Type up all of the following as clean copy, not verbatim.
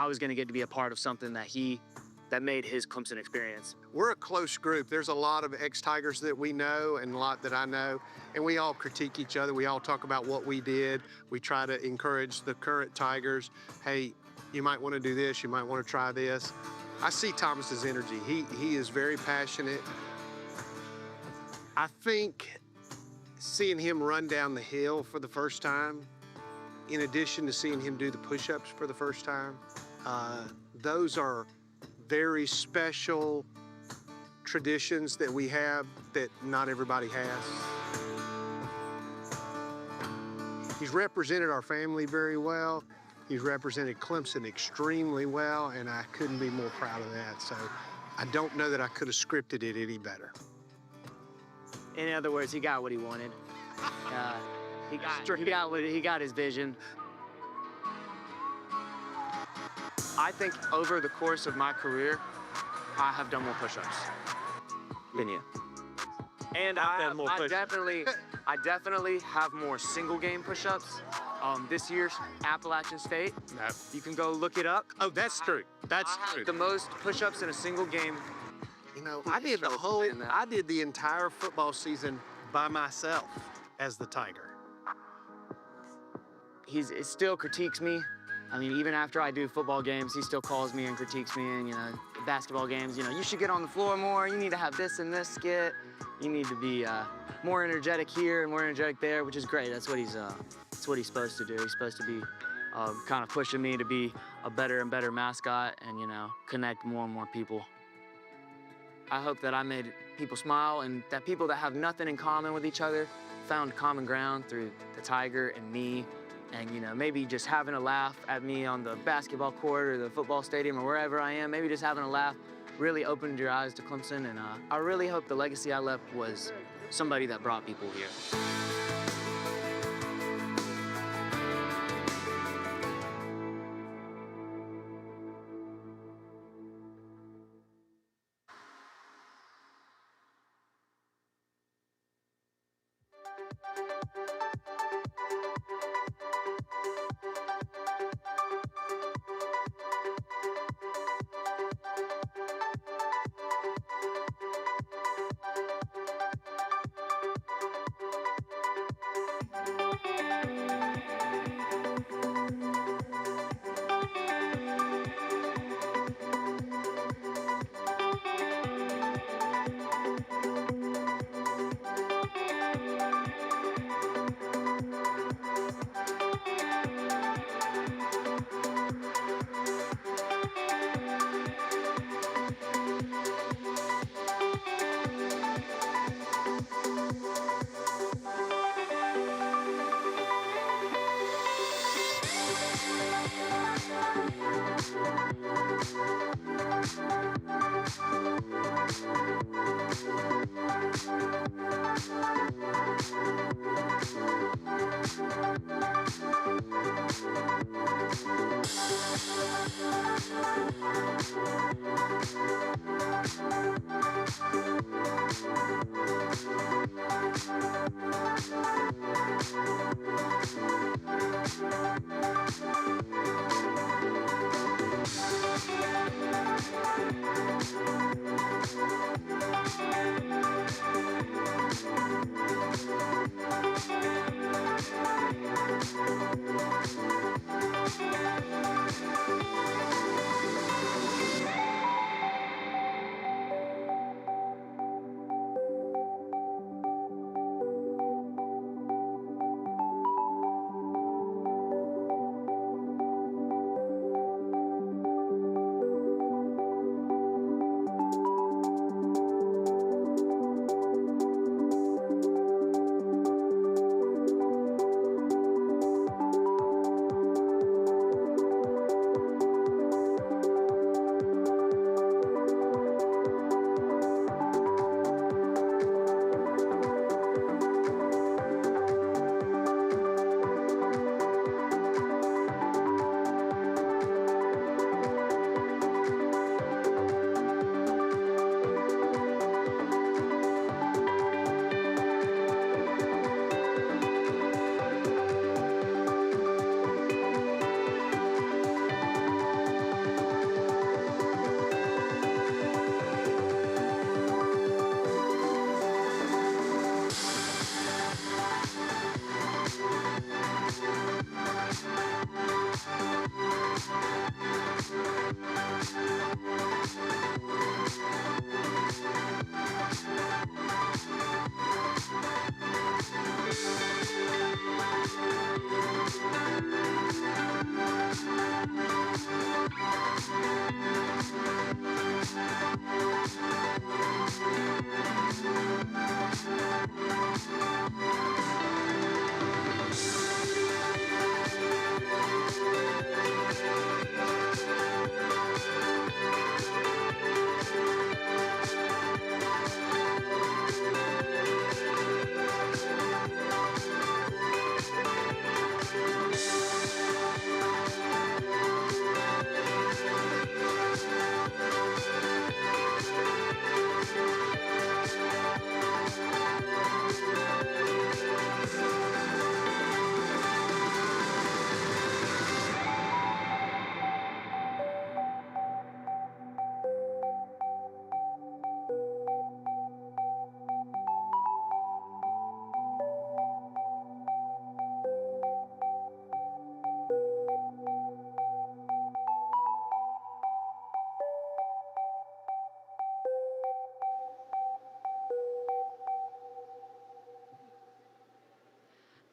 I was going to get to be a part of something that made his Clemson experience. We're a close group. There's a lot of ex-Tigers that we know and a lot that I know, and we all critique each other. We all talk about what we did. We try to encourage the current Tigers. Hey, you might want to do this. You might want to try this. I see Thomas's energy. He is very passionate. I think seeing him run down the hill for the first time, in addition to seeing him do the push-ups for the first time, those are very special traditions that we have that not everybody has. He's represented our family very well. He's represented Clemson extremely well, and I couldn't be more proud of that. So I don't know that I could have scripted it any better. In other words, he got what he wanted. He got his vision. I think over the course of my career, I have done more push-ups than you. And I definitely have more single game push-ups. This year's Appalachian State, you can go look it up. Oh, that's true. That's true. The most push-ups in a single game. You know, I did the entire football season by myself as the Tiger. It still critiques me. I mean, even after I do football games, he still calls me and critiques me. And, you know, basketball games, you know, you should get on the floor more. You need to have this and this skit. You need to be more energetic here and more energetic there, which is great. That's what he's supposed to do. He's supposed to be kind of pushing me to be a better and better mascot and, you know, connect more and more people. I hope that I made people smile and that people that have nothing in common with each other found common ground through the Tiger and me. And, you know, maybe just having a laugh at me on the basketball court or the football stadium or wherever I am, maybe just having a laugh really opened your eyes to Clemson. And I really hope the legacy I left was somebody that brought people here.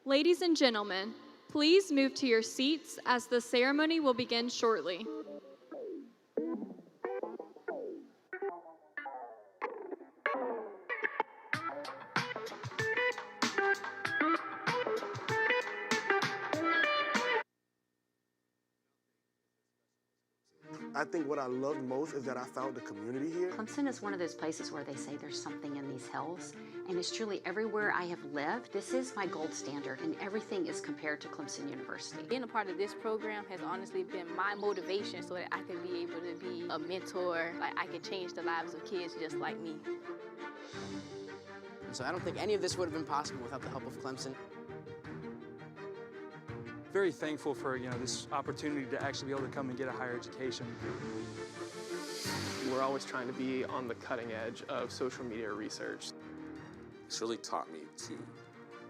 Ladies and gentlemen, please move to your seats as the ceremony will begin shortly. I think what I loved most is that I found the community here. Clemson is one of those places where they say there's something in these hills, and it's truly everywhere I have lived. This is my gold standard, and everything is compared to Clemson University. Being a part of this program has honestly been my motivation so that I can be able to be a mentor, like I can change the lives of kids just like me. So I don't think any of this would have been possible without the help of Clemson. Very thankful for this opportunity to actually be able to come and get a higher education. We're always trying to be on the cutting edge of social media research. It's really taught me to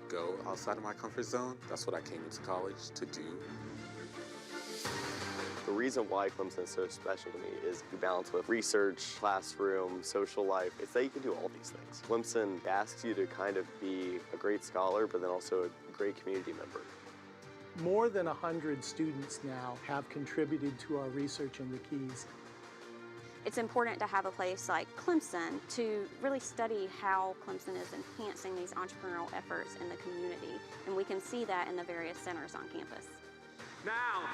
go outside of my comfort zone. That's what I came into college to do. The reason why Clemson is so special to me is you balance with research, classroom, social life. It's that you can do all these things. Clemson asks you to kind of be a great scholar, but then also a great community member. More than 100 students now have contributed to our research in the Keys. It's important to have a place like Clemson to really study how Clemson is enhancing these entrepreneurial efforts in the community, and we can see that in the various centers on campus. Now,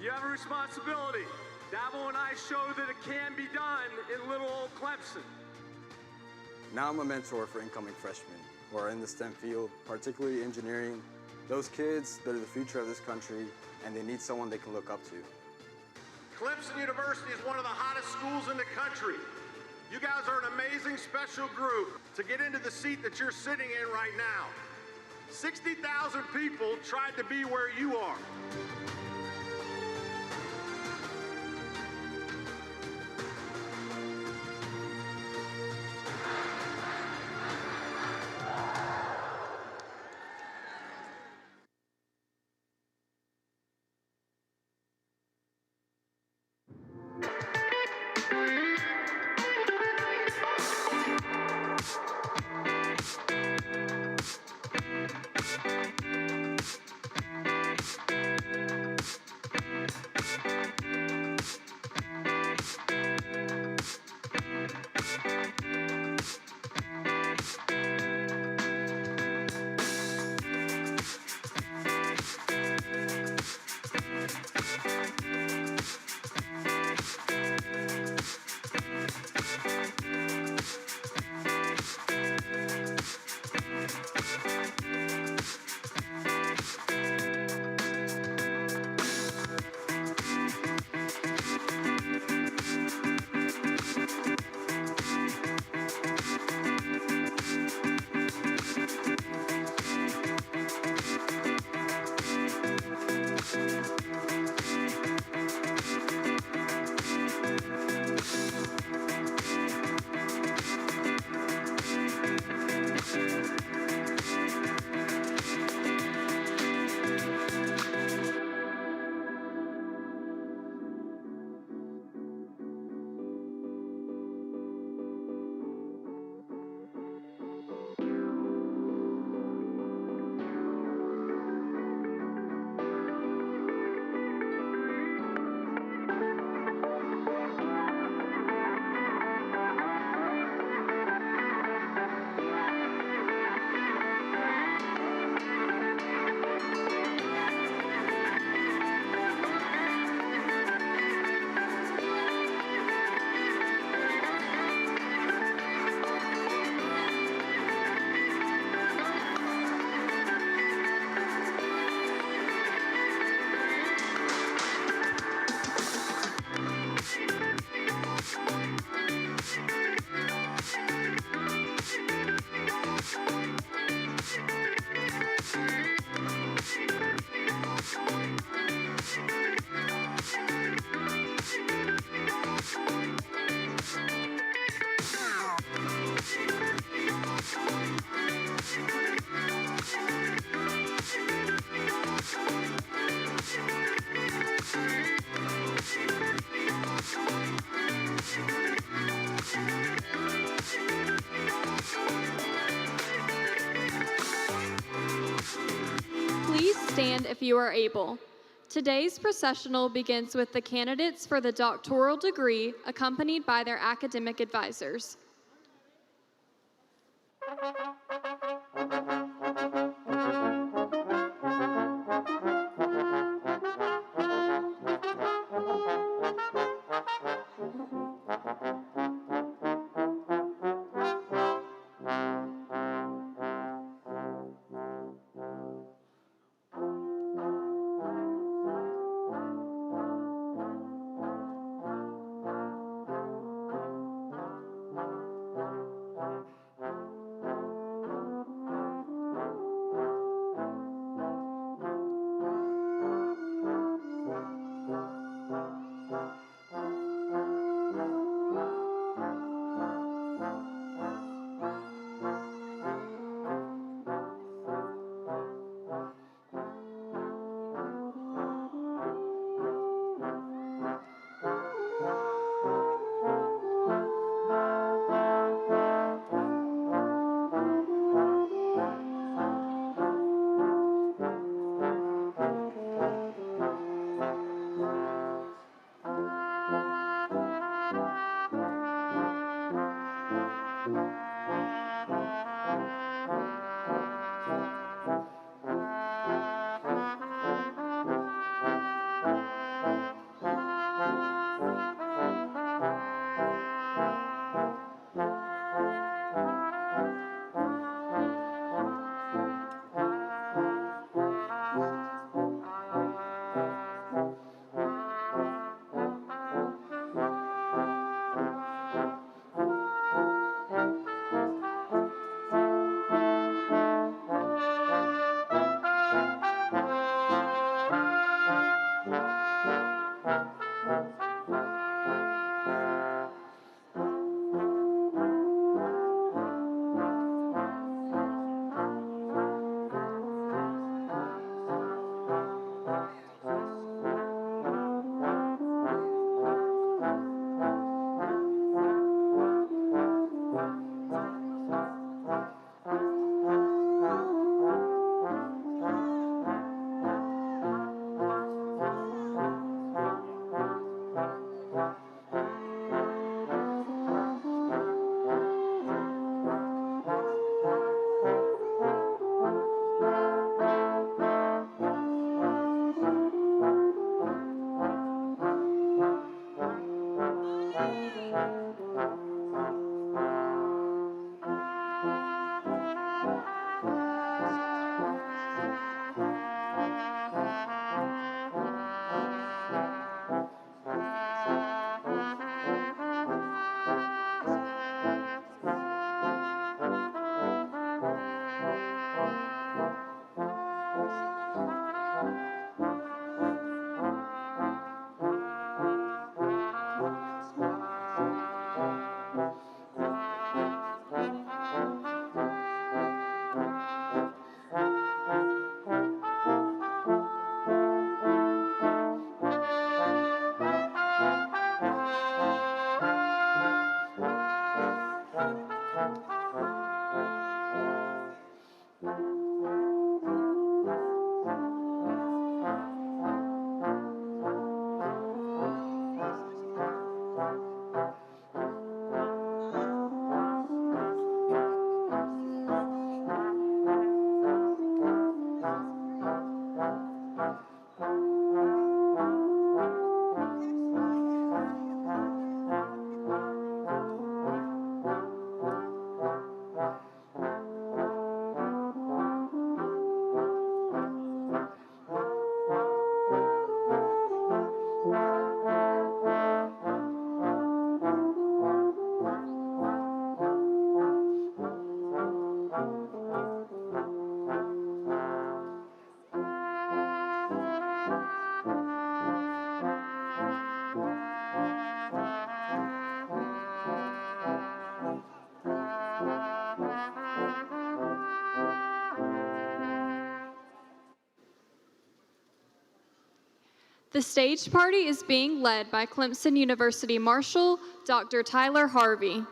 you have a responsibility. Dabo and I show that it can be done in little old Clemson. Now I'm a mentor for incoming freshmen who are in the STEM field, particularly engineering. Those kids, they're the future of this country, and they need someone they can look up to. Clemson University is one of the hottest schools in the country. You guys are an amazing special group to get into the seat that you're sitting in right now. 60,000 people tried to be where you are. stand if you are able. Today's processional begins with the candidates for the doctoral degree, accompanied by their academic advisors. The stage party is being led by Clemson University Marshal, Dr. Tyler Harvey.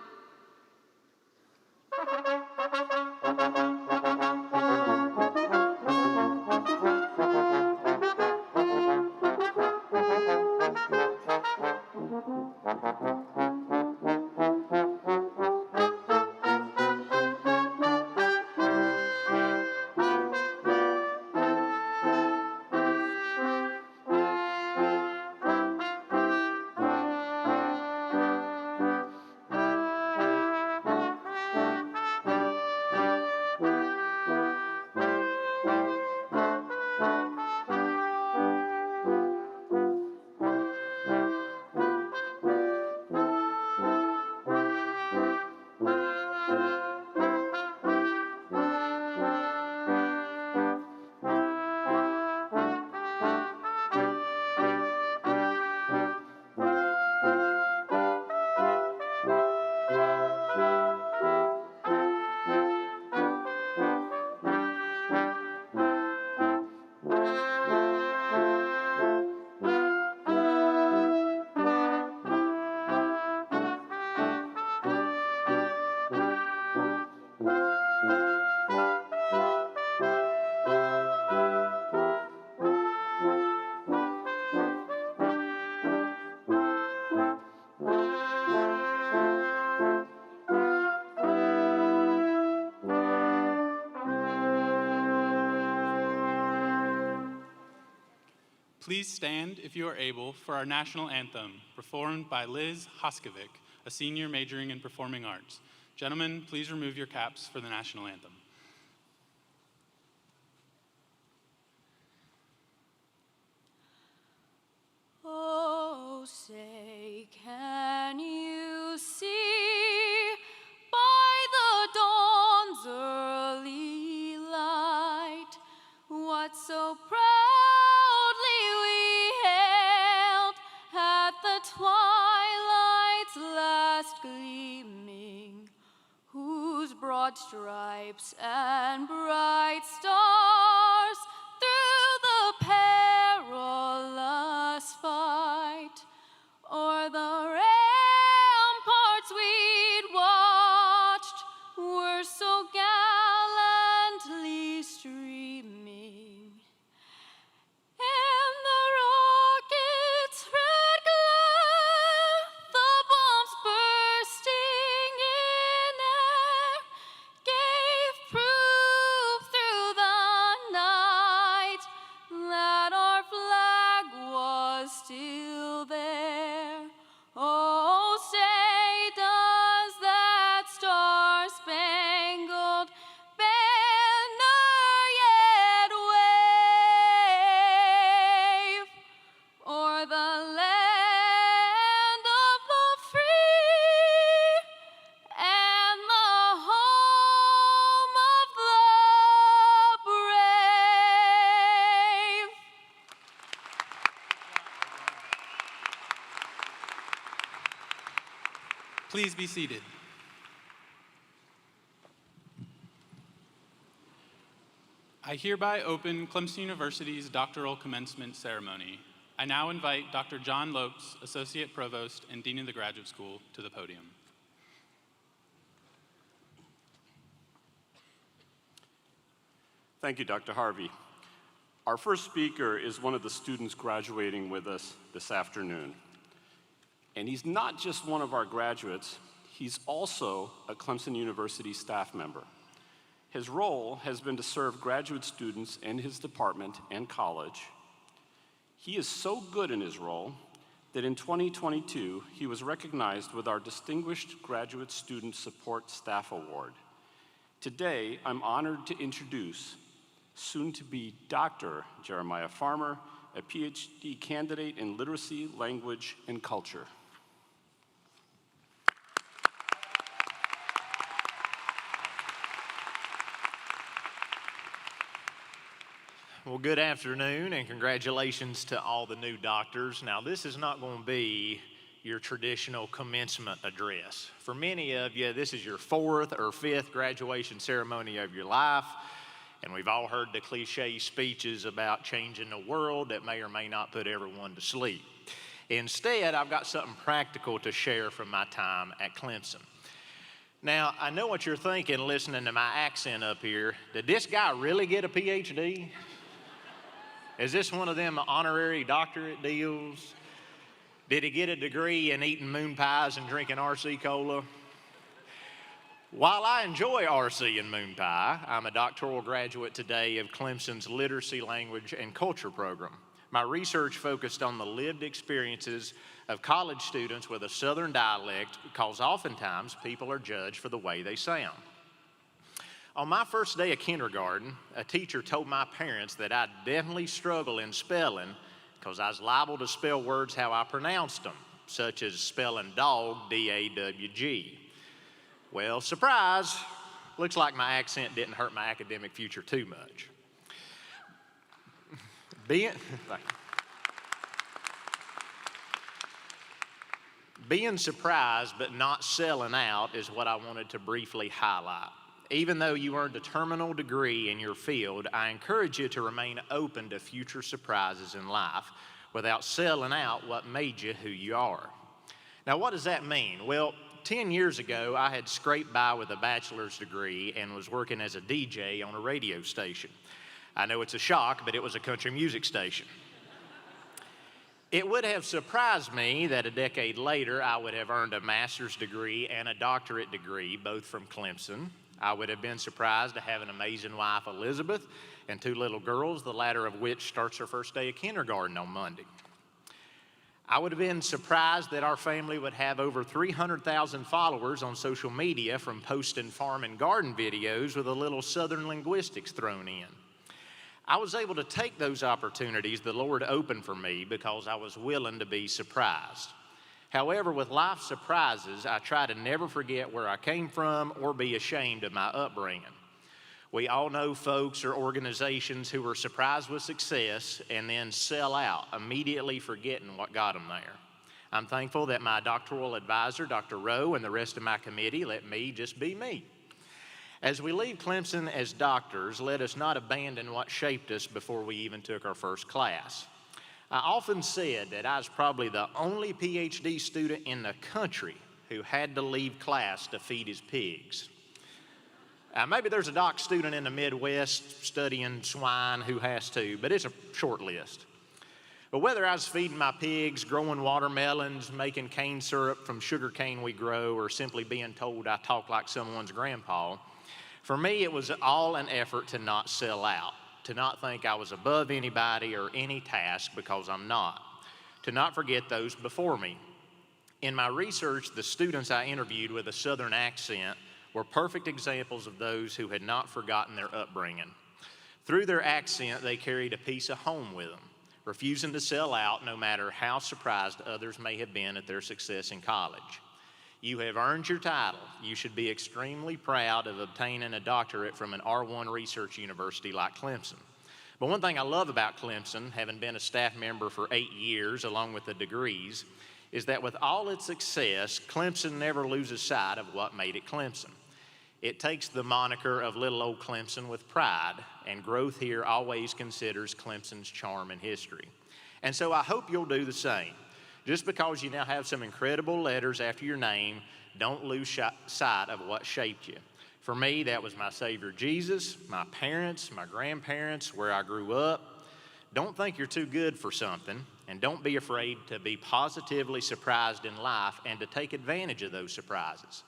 Please stand, if you are able, for our national anthem, performed by Liz Hoskovic, a senior majoring in performing arts. Gentlemen, please remove your caps for the national anthem. Oh, say, can you see by the dawn's early light what so proudly we hailed at the twilight's last gleaming, whose broad stripes and bright stars through the perilous fight o'er the ramparts we'd watched were so gallantly streaming, and the rocket's red glare, the bombs bursting in air, gave proof through the night that our flag was still there. Oh, say, does that star-spangled banner yet wave o'er the land of the free and the home of the brave? Please be seated. I hereby open Clemson University's doctoral commencement ceremony. I now invite Dr. John Lopes, Associate Provost and Dean of the Graduate School, to the podium. Thank you, Dr. Harvey. Our first speaker is one of the students graduating with us this afternoon. And he's not just one of our graduates, he's also a Clemson University staff member. His role has been to serve graduate students in his department and college. He is so good in his role that in 2022, he was recognized with our Distinguished Graduate Student Support Staff Award. Today, I'm honored to introduce soon-to-be Dr. Jeremiah Farmer, a PhD candidate in literacy, language, and culture. Well, good afternoon and congratulations to all the new doctors. Now, this is not going to be your traditional commencement address. For many of you, this is your fourth or fifth graduation ceremony of your life, and we've all heard the cliche speeches about changing the world that may or may not put everyone to sleep. Instead, I've got something practical to share from my time at Clemson. Now, I know what you're thinking listening to my accent up here. Did this guy really get a PhD? Is this one of them honorary doctorate deals? Did he get a degree in eating moon pies and drinking RC Cola? While I enjoy RC and moon pie, I'm a doctoral graduate today of Clemson's Literacy, Language, and Culture program. My research focused on the lived experiences of college students with a Southern dialect because oftentimes people are judged for the way they sound. On my first day of kindergarten, a teacher told my parents that I'd definitely struggle in spelling because I was liable to spell words how I pronounced them, such as spelling dog, D-A-W-G. Well, surprise, looks like my accent didn't hurt my academic future too much. Being surprised but not selling out is what I wanted to briefly highlight. Even though you earned a terminal degree in your field, I encourage you to remain open to future surprises in life without selling out what made you who you are. Now, what does that mean? Well, 10 years ago, I had scraped by with a bachelor's degree and was working as a DJ on a radio station. I know it's a shock, but it was a country music station. It would have surprised me that a decade later, I would have earned a master's degree and a doctorate degree, both from Clemson. I would have been surprised to have an amazing wife, Elizabeth, and 2 little girls, the latter of which starts her first day of kindergarten on Monday. I would have been surprised that our family would have over 300,000 followers on social media from posting farm and garden videos with a little Southern linguistics thrown in. I was able to take those opportunities the Lord opened for me because I was willing to be surprised. However, with life surprises, I try to never forget where I came from or be ashamed of my upbringing. We all know folks or organizations who are surprised with success and then sell out, immediately forgetting what got them there. I'm thankful that my doctoral advisor, Dr. Rowe, and the rest of my committee let me just be me. As we leave Clemson as doctors, let us not abandon what shaped us before we even took our first class. I often said that I was probably the only PhD student in the country who had to leave class to feed his pigs. Maybe there's a doc student in the Midwest studying swine who has to, but it's a short list. But whether I was feeding my pigs, growing watermelons, making cane syrup from sugar cane we grow, or simply being told I talk like someone's grandpa, for me it was all an effort to not sell out, to not think I was above anybody or any task because I'm not, to not forget those before me. In my research, the students I interviewed with a Southern accent were perfect examples of those who had not forgotten their upbringing. Through their accent, they carried a piece of home with them, refusing to sell out no matter how surprised others may have been at their success in college. You have earned your title. You should be extremely proud of obtaining a doctorate from an R1 research university like Clemson. But one thing I love about Clemson, having been a staff member for 8 years along with the degrees, is that with all its success, Clemson never loses sight of what made it Clemson. It takes the moniker of little old Clemson with pride, and growth here always considers Clemson's charm and history. And so I hope you'll do the same. Just because you now have some incredible letters after your name, don't lose sight of what shaped you. For me, that was my Savior Jesus, my parents, my grandparents, where I grew up. Don't think you're too good for something, and don't be afraid to be positively surprised in life and to take advantage of those surprises.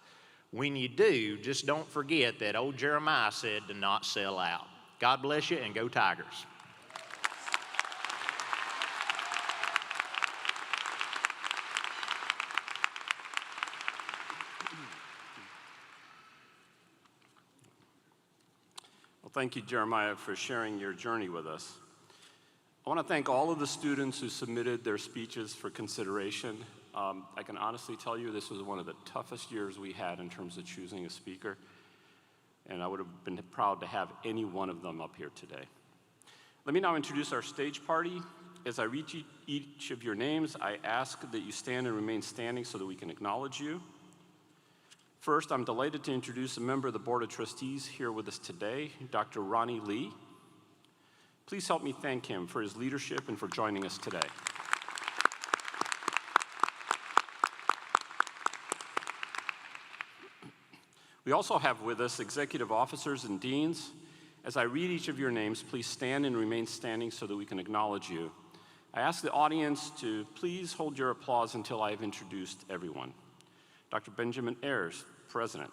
When you do, just don't forget that old Jeremiah said to not sell out. God bless you, and go Tigers. Thank you, Jeremiah, for sharing your journey with us. I want to thank all of the students who submitted their speeches for consideration. I can honestly tell you this was one of the toughest years we had in terms of choosing a speaker, and I would have been proud to have any one of them up here today. Let me now introduce our stage party. As I read each of your names, I ask that you stand and remain standing so that we can acknowledge you. First, I'm delighted to introduce a member of the Board of Trustees here with us today, Dr. Ronnie Lee. Please help me thank him for his leadership and for joining us today. We also have with us executive officers and deans. As I read each of your names, please stand and remain standing so that we can acknowledge you. I ask the audience to please hold your applause until I have introduced everyone. Dr. Benjamin Ayers, President.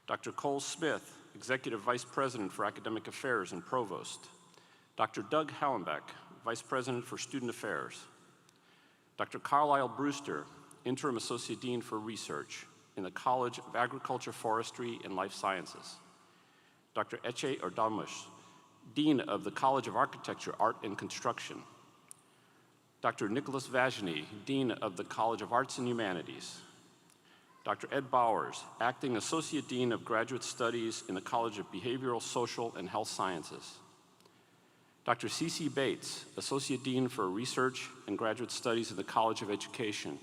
Dr. Cole Smith, Executive Vice President for Academic Affairs and Provost. Dr. Doug Hallenbeck, Vice President for Student Affairs. Dr. Carlisle Brewster, Interim Associate Dean for Research in the College of Agriculture, Forestry, and Life Sciences. Dr. Eche Ordamush, Dean of the College of Architecture, Art, and Construction. Dr. Nicholas Vageny, Dean of the College of Arts and Humanities. Dr. Ed Bowers, Acting Associate Dean of Graduate Studies in the College of Behavioral, Social, and Health Sciences. Dr. C.C. Bates, Associate Dean for Research and Graduate Studies in the College of Education.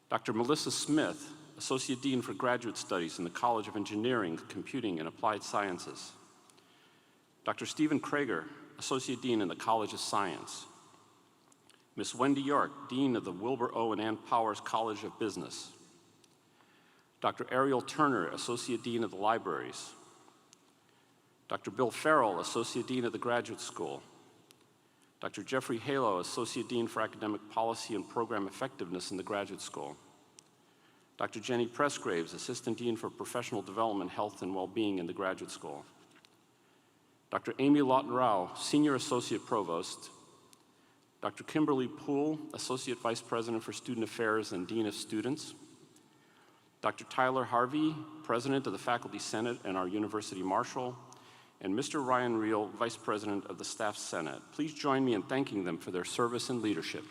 Dr. Melissa Smith, Associate Dean for Graduate Studies in the College of Engineering, Computing, and Applied Sciences. Dr. Stephen Krager, Associate Dean in the College of Science. Ms. Wendy York, Dean of the Wilbur O. and Ann Powers College of Business. Dr. Ariel Turner, Associate Dean of the Libraries. Dr. Bill Farrell, Associate Dean of the Graduate School. Dr. Jeffrey Halo, Associate Dean for Academic Policy and Program Effectiveness in the Graduate School. Dr. Jenny Pressgraves, Assistant Dean for Professional Development, Health, and Wellbeing in the Graduate School. Dr. Amy Lawton Rao, Senior Associate Provost. Dr. Kimberly Poole, Associate Vice President for Student Affairs and Dean of Students. Dr. Tyler Harvey, President of the Faculty Senate and our University Marshal. And Mr. Ryan Reel, Vice President of the Staff Senate. Please join me in thanking them for their service and leadership.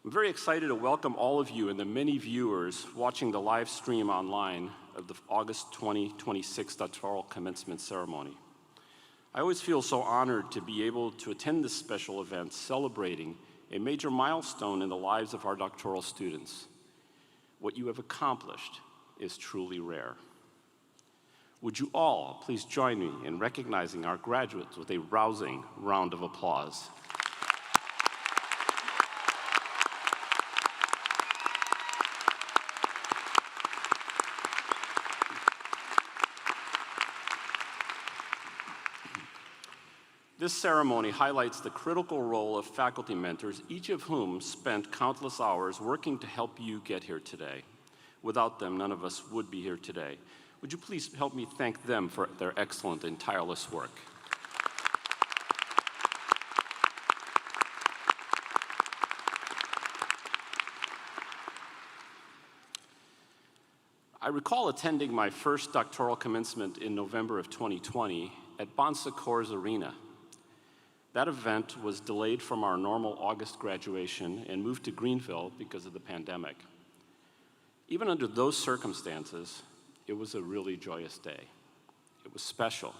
I'm very excited to welcome all of you and the many viewers watching the live stream online of the August 2026 Doctoral Commencement Ceremony. I always feel so honored to be able to attend this special event celebrating a major milestone in the lives of our doctoral students. What you have accomplished is truly rare. Would you all please join me in recognizing our graduates with a rousing round of applause. This ceremony highlights the critical role of faculty mentors, each of whom spent countless hours working to help you get here today. Without them, none of us would be here today. Would you please help me thank them for their excellent and tireless work? I recall attending my first doctoral commencement in November of 2020 at Bon Secours Arena. That event was delayed from our normal August graduation and moved to Greenville because of the pandemic. Even under those circumstances, it was a really joyous day. It was special,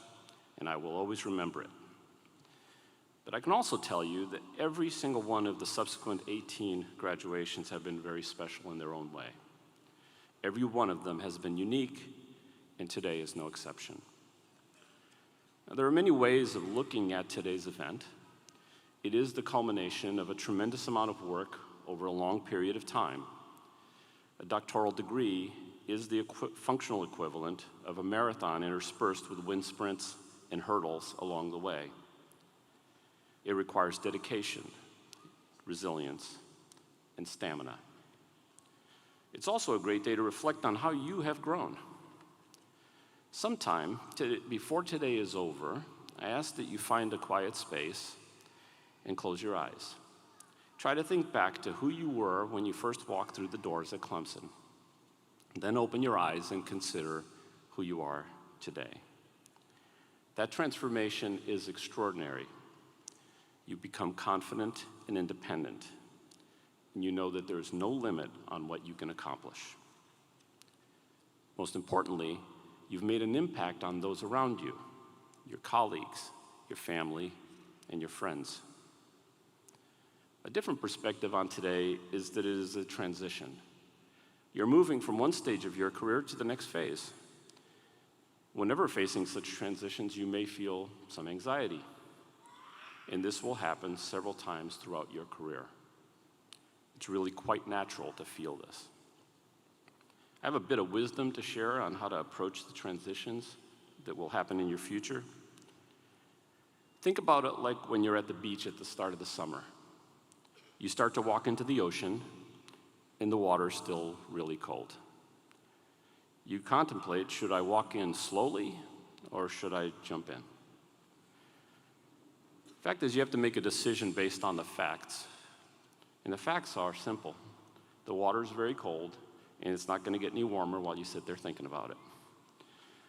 and I will always remember it. But I can also tell you that every single one of the subsequent 18 graduations have been very special in their own way. Every one of them has been unique, and today is no exception. Now, there are many ways of looking at today's event. It is the culmination of a tremendous amount of work over a long period of time. A doctoral degree is the functional equivalent of a marathon interspersed with wind sprints and hurdles along the way. It requires dedication, resilience, and stamina. It's also a great day to reflect on how you have grown. Sometime before today is over, I ask that you find a quiet space and close your eyes. Try to think back to who you were when you first walked through the doors at Clemson. Then open your eyes and consider who you are today. That transformation is extraordinary. You become confident and independent, and you know that there's no limit on what you can accomplish. Most importantly, you've made an impact on those around you, your colleagues, your family, and your friends. A different perspective on today is that it is a transition. You're moving from one stage of your career to the next phase. Whenever facing such transitions, you may feel some anxiety, and this will happen several times throughout your career. It's really quite natural to feel this. I have a bit of wisdom to share on how to approach the transitions that will happen in your future. Think about it like when you're at the beach at the start of the summer. You start to walk into the ocean, and the water's still really cold. You contemplate, should I walk in slowly or should I jump in? The fact is, you have to make a decision based on the facts. And the facts are simple. The water's very cold, and it's not going to get any warmer while you sit there thinking about it.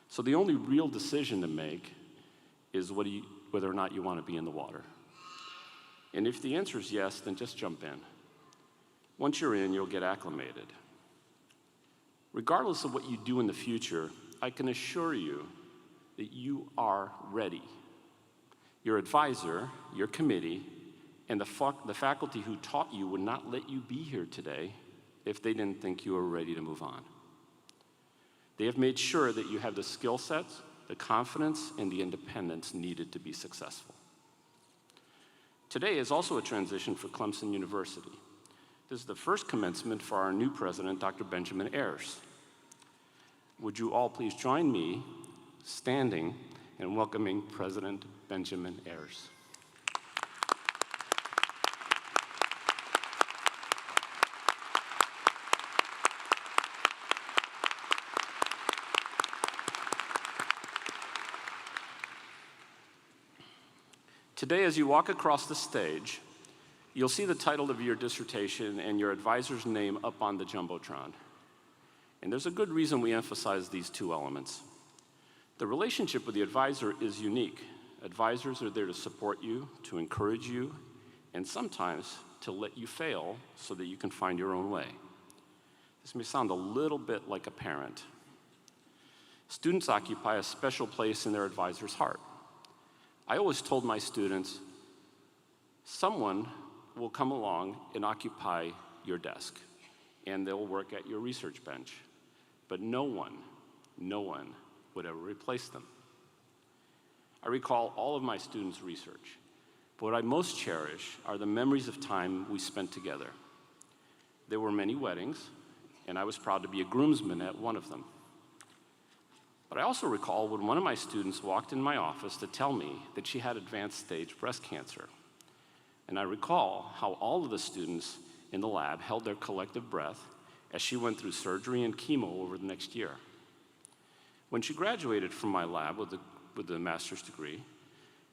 So the only real decision to make is whether or not you want to be in the water. And if the answer is yes, then just jump in. Once you're in, you'll get acclimated. Regardless of what you do in the future, I can assure you that you are ready. Your advisor, your committee, and the faculty who taught you would not let you be here today if they didn't think you were ready to move on. They have made sure that you have the skill sets, the confidence, and the independence needed to be successful. Today is also a transition for Clemson University. This is the first commencement for our new president, Dr. Benjamin Ayers. Would you all please join me standing and welcoming President Benjamin Ayers. Today, as you walk across the stage, you'll see the title of your dissertation and your advisor's name up on the Jumbotron. And there's a good reason we emphasize these two elements. The relationship with the advisor is unique. Advisors are there to support you, to encourage you, and sometimes to let you fail so that you can find your own way. This may sound a little bit like a parent. Students occupy a special place in their advisor's heart. I always told my students, someone will come along and occupy your desk, and they'll work at your research bench, but no one would ever replace them. I recall all of my students' research, but what I most cherish are the memories of time we spent together. There were many weddings, and I was proud to be a groomsman at one of them. But I also recall when one of my students walked in my office to tell me that she had advanced stage breast cancer. And I recall how all of the students in the lab held their collective breath as she went through surgery and chemo over the next year. When she graduated from my lab with a master's degree,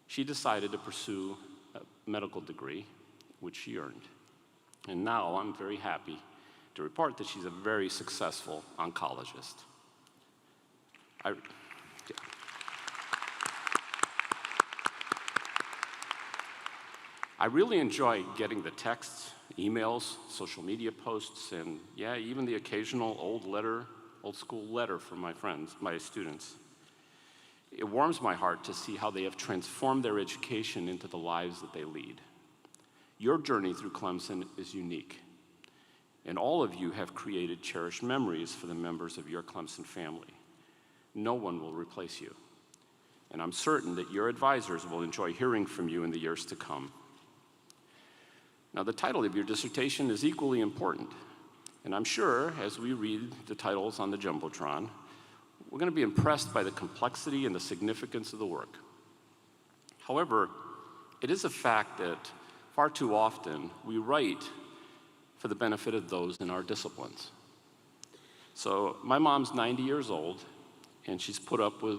she decided to pursue a medical degree, which she earned. And now I'm very happy to report that she's a very successful oncologist. I really enjoy getting the texts, emails, social media posts, and yeah, even the occasional old school letter from my friends, my students. It warms my heart to see how they have transformed their education into the lives that they lead. Your journey through Clemson is unique, and all of you have created cherished memories for the members of your Clemson family. No one will replace you, and I'm certain that your advisors will enjoy hearing from you in the years to come. Now, the title of your dissertation is equally important, and I'm sure as we read the titles on the Jumbotron, we're going to be impressed by the complexity and the significance of the work. However, it is a fact that far too often we write for the benefit of those in our disciplines. So my mom's 90 years old, and she's put up with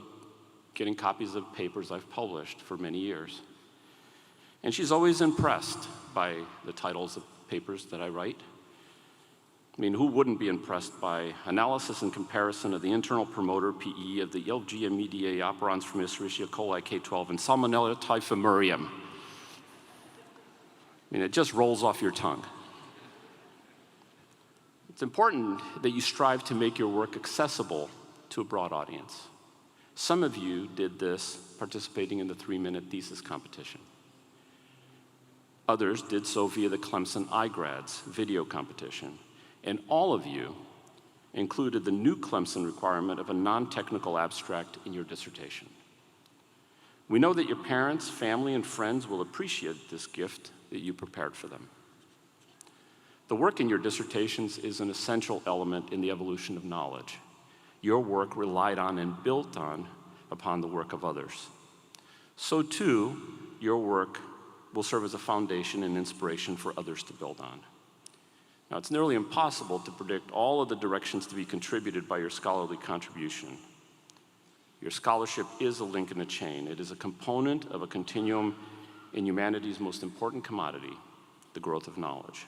getting copies of papers I've published for many years. And she's always impressed by the titles of papers that I write. I mean, who wouldn't be impressed by analysis and comparison of the internal promoter, PE, of the Lg media operons from Escherichia coli K12 and Salmonella typhimurium? I mean, it just rolls off your tongue. It's important that you strive to make your work accessible to a broad audience. Some of you did this participating in the 3-minute thesis competition. Others did so via the Clemson iGrads video competition. And all of you included the new Clemson requirement of a non-technical abstract in your dissertation. We know that your parents, family, and friends will appreciate this gift that you prepared for them. The work in your dissertations is an essential element in the evolution of knowledge. Your work relied on and built upon the work of others. So too, your work will serve as a foundation and inspiration for others to build on. Now, it's nearly impossible to predict all of the directions to be contributed by your scholarly contribution. Your scholarship is a link in the chain. It is a component of a continuum in humanity's most important commodity, the growth of knowledge.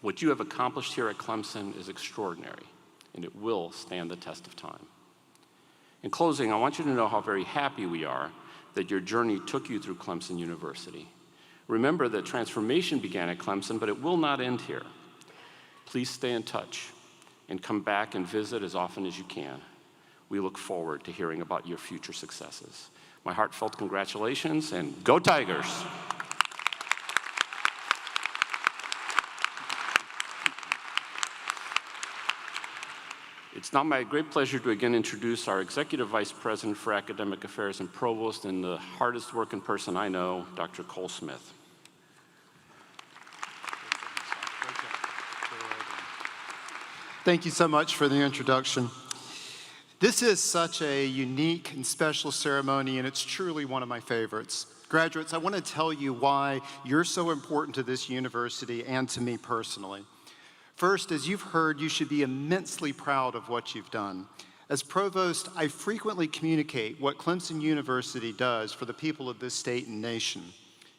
What you have accomplished here at Clemson is extraordinary, and it will stand the test of time. In closing, I want you to know how very happy we are that your journey took you through Clemson University. Remember that transformation began at Clemson, but it will not end here. Please stay in touch and come back and visit as often as you can. We look forward to hearing about your future successes. My heartfelt congratulations, and go Tigers! It's now my great pleasure to again introduce our Executive Vice President for Academic Affairs and Provost, and the hardest working person I know, Dr. Cole Smith. Thank you so much for the introduction. This is such a unique and special ceremony, and it's truly one of my favorites. Graduates, I want to tell you why you're so important to this university and to me personally. First, as you've heard, you should be immensely proud of what you've done. As provost, I frequently communicate what Clemson University does for the people of this state and nation.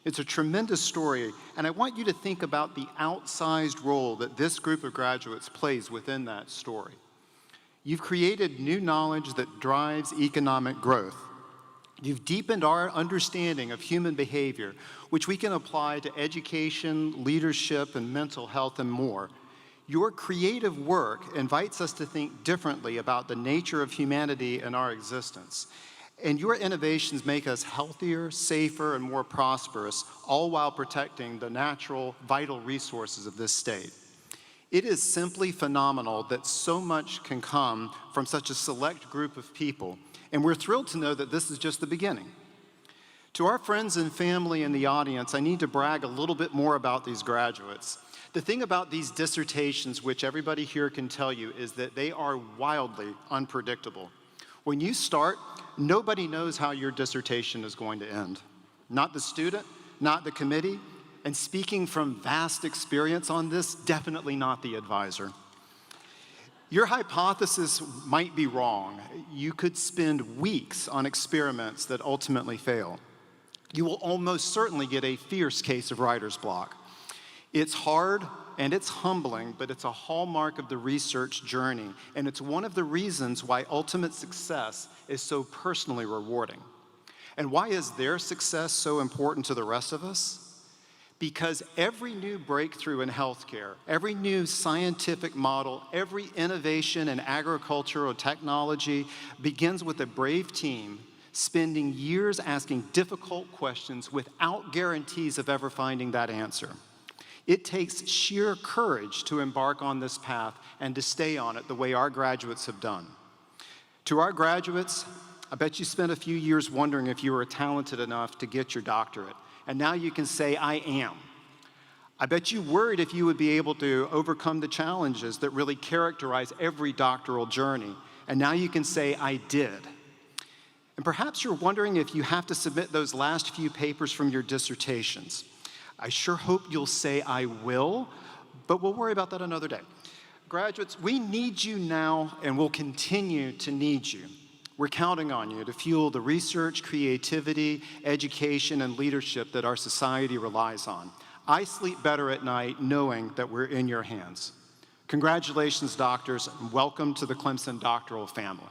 It's a tremendous story, and I want you to think about the outsized role that this group of graduates plays within that story. You've created new knowledge that drives economic growth. You've deepened our understanding of human behavior, which we can apply to education, leadership, and mental health, and more. Your creative work invites us to think differently about the nature of humanity and our existence. And your innovations make us healthier, safer, and more prosperous, all while protecting the natural, vital resources of this state. It is simply phenomenal that so much can come from such a select group of people, and we're thrilled to know that this is just the beginning. To our friends and family in the audience, I need to brag a little bit more about these graduates. The thing about these dissertations, which everybody here can tell you, is that they are wildly unpredictable. When you start, nobody knows how your dissertation is going to end. Not the student, not the committee, and speaking from vast experience on this, definitely not the advisor. Your hypothesis might be wrong. You could spend weeks on experiments that ultimately fail. You will almost certainly get a fierce case of writer's block. It's hard and it's humbling, but it's a hallmark of the research journey, and it's one of the reasons why ultimate success is so personally rewarding. And why is their success so important to the rest of us? Because every new breakthrough in healthcare, every new scientific model, every innovation in agriculture or technology begins with a brave team spending years asking difficult questions without guarantees of ever finding that answer. It takes sheer courage to embark on this path and to stay on it the way our graduates have done. To our graduates, I bet you spent a few years wondering if you were talented enough to get your doctorate, and now you can say, I am. I bet you worried if you would be able to overcome the challenges that really characterize every doctoral journey, and now you can say, I did. And perhaps you're wondering if you have to submit those last few papers from your dissertations. I sure hope you'll say, I will, but we'll worry about that another day. Graduates, we need you now, and we'll continue to need you. We're counting on you to fuel the research, creativity, education, and leadership that our society relies on. I sleep better at night knowing that we're in your hands. Congratulations, doctors, and welcome to the Clemson Doctoral family.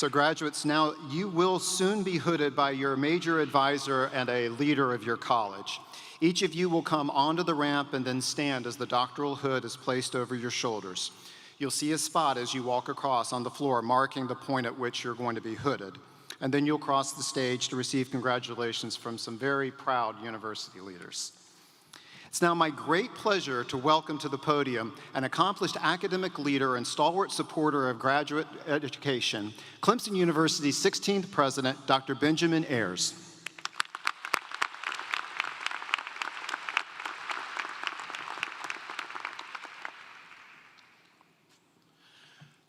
So graduates, now you will soon be hooded by your major advisor and a leader of your college. Each of you will come onto the ramp and then stand as the doctoral hood is placed over your shoulders. You'll see a spot as you walk across on the floor marking the point at which you're going to be hooded. And then you'll cross the stage to receive congratulations from some very proud university leaders. It's now my great pleasure to welcome to the podium an accomplished academic leader and stalwart supporter of graduate education, Clemson University's 16th president, Dr. Benjamin Ayers.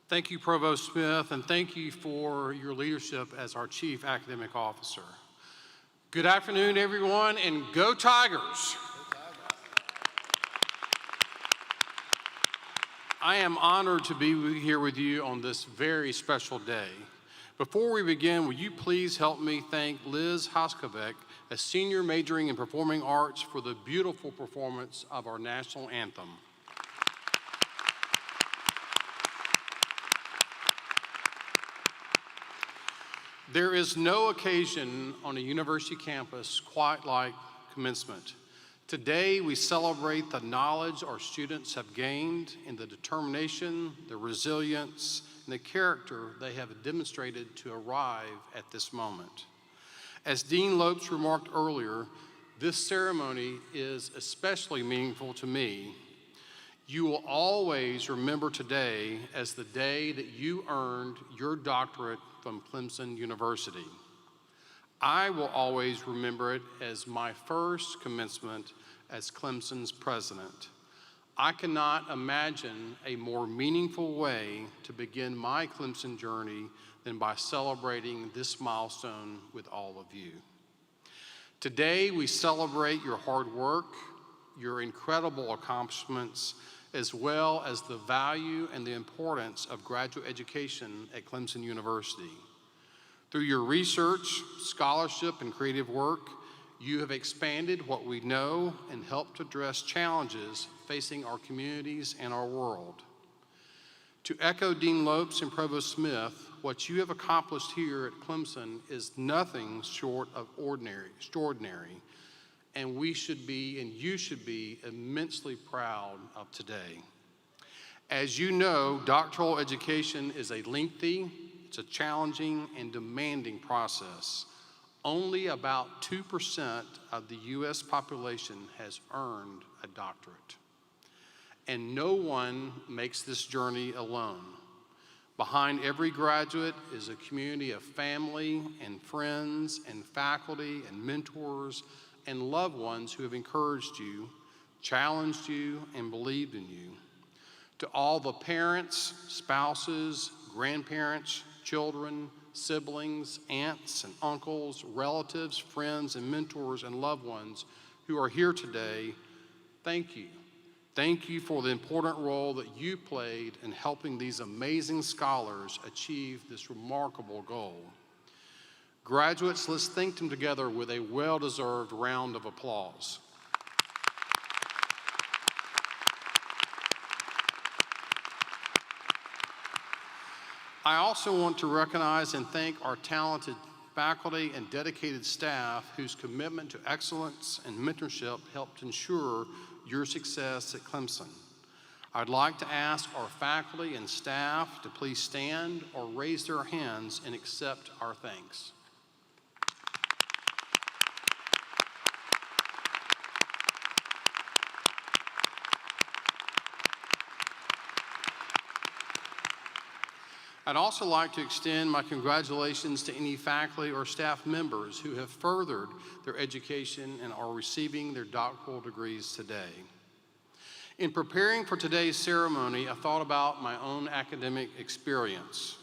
Thank you, Provost Smith, and thank you for your leadership as our Chief Academic Officer. Good afternoon, everyone, and go Tigers! I am honored to be here with you on this very special day. Before we begin, will you please help me thank Liz Hoskovic, a senior majoring in performing arts, for the beautiful performance of our national anthem. There is no occasion on a university campus quite like commencement. Today, we celebrate the knowledge our students have gained and the determination, the resilience, and the character they have demonstrated to arrive at this moment. As Dean Lopes remarked earlier, this ceremony is especially meaningful to me. You will always remember today as the day that you earned your doctorate from Clemson University. I will always remember it as my first commencement as Clemson's president. I cannot imagine a more meaningful way to begin my Clemson journey than by celebrating this milestone with all of you. Today, we celebrate your hard work, your incredible accomplishments, as well as the value and the importance of graduate education at Clemson University. Through your research, scholarship, and creative work, you have expanded what we know and helped address challenges facing our communities and our world. To echo Dean Lopes and Provost Smith, what you have accomplished here at Clemson is nothing short of extraordinary, and we should be, and you should be, immensely proud of today. As you know, doctoral education is a lengthy, it's a challenging and demanding process. Only about 2% of the U.S. population has earned a doctorate. And no one makes this journey alone. Behind every graduate is a community of family and friends and faculty and mentors and loved ones who have encouraged you, challenged you, and believed in you. To all the parents, spouses, grandparents, children, siblings, aunts and uncles, relatives, friends, and mentors and loved ones who are here today, thank you. Thank you for the important role that you played in helping these amazing scholars achieve this remarkable goal. Graduates, let's thank them together with a well-deserved round of applause. I also want to recognize and thank our talented faculty and dedicated staff whose commitment to excellence and mentorship helped ensure your success at Clemson. I'd like to ask our faculty and staff to please stand or raise their hands and accept our thanks. I'd also like to extend my congratulations to any faculty or staff members who have furthered their education and are receiving their doctoral degrees today. In preparing for today's ceremony, I thought about my own academic experience.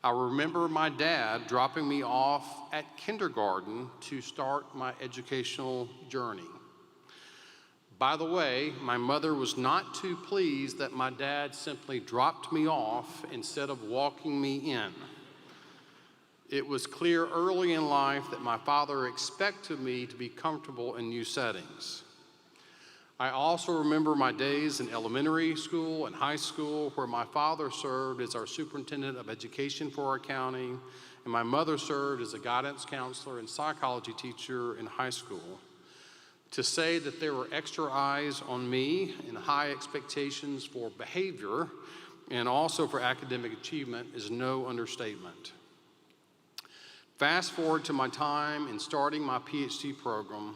I remember my dad dropping me off at kindergarten to start my educational journey. By the way, my mother was not too pleased that my dad simply dropped me off instead of walking me in. It was clear early in life that my father expected me to be comfortable in new settings. I also remember my days in elementary school and high school where my father served as our superintendent of education for our county, and my mother served as a guidance counselor and psychology teacher in high school. To say that there were extra eyes on me and high expectations for behavior and also for academic achievement is no understatement. Fast forward to my time in starting my PhD program,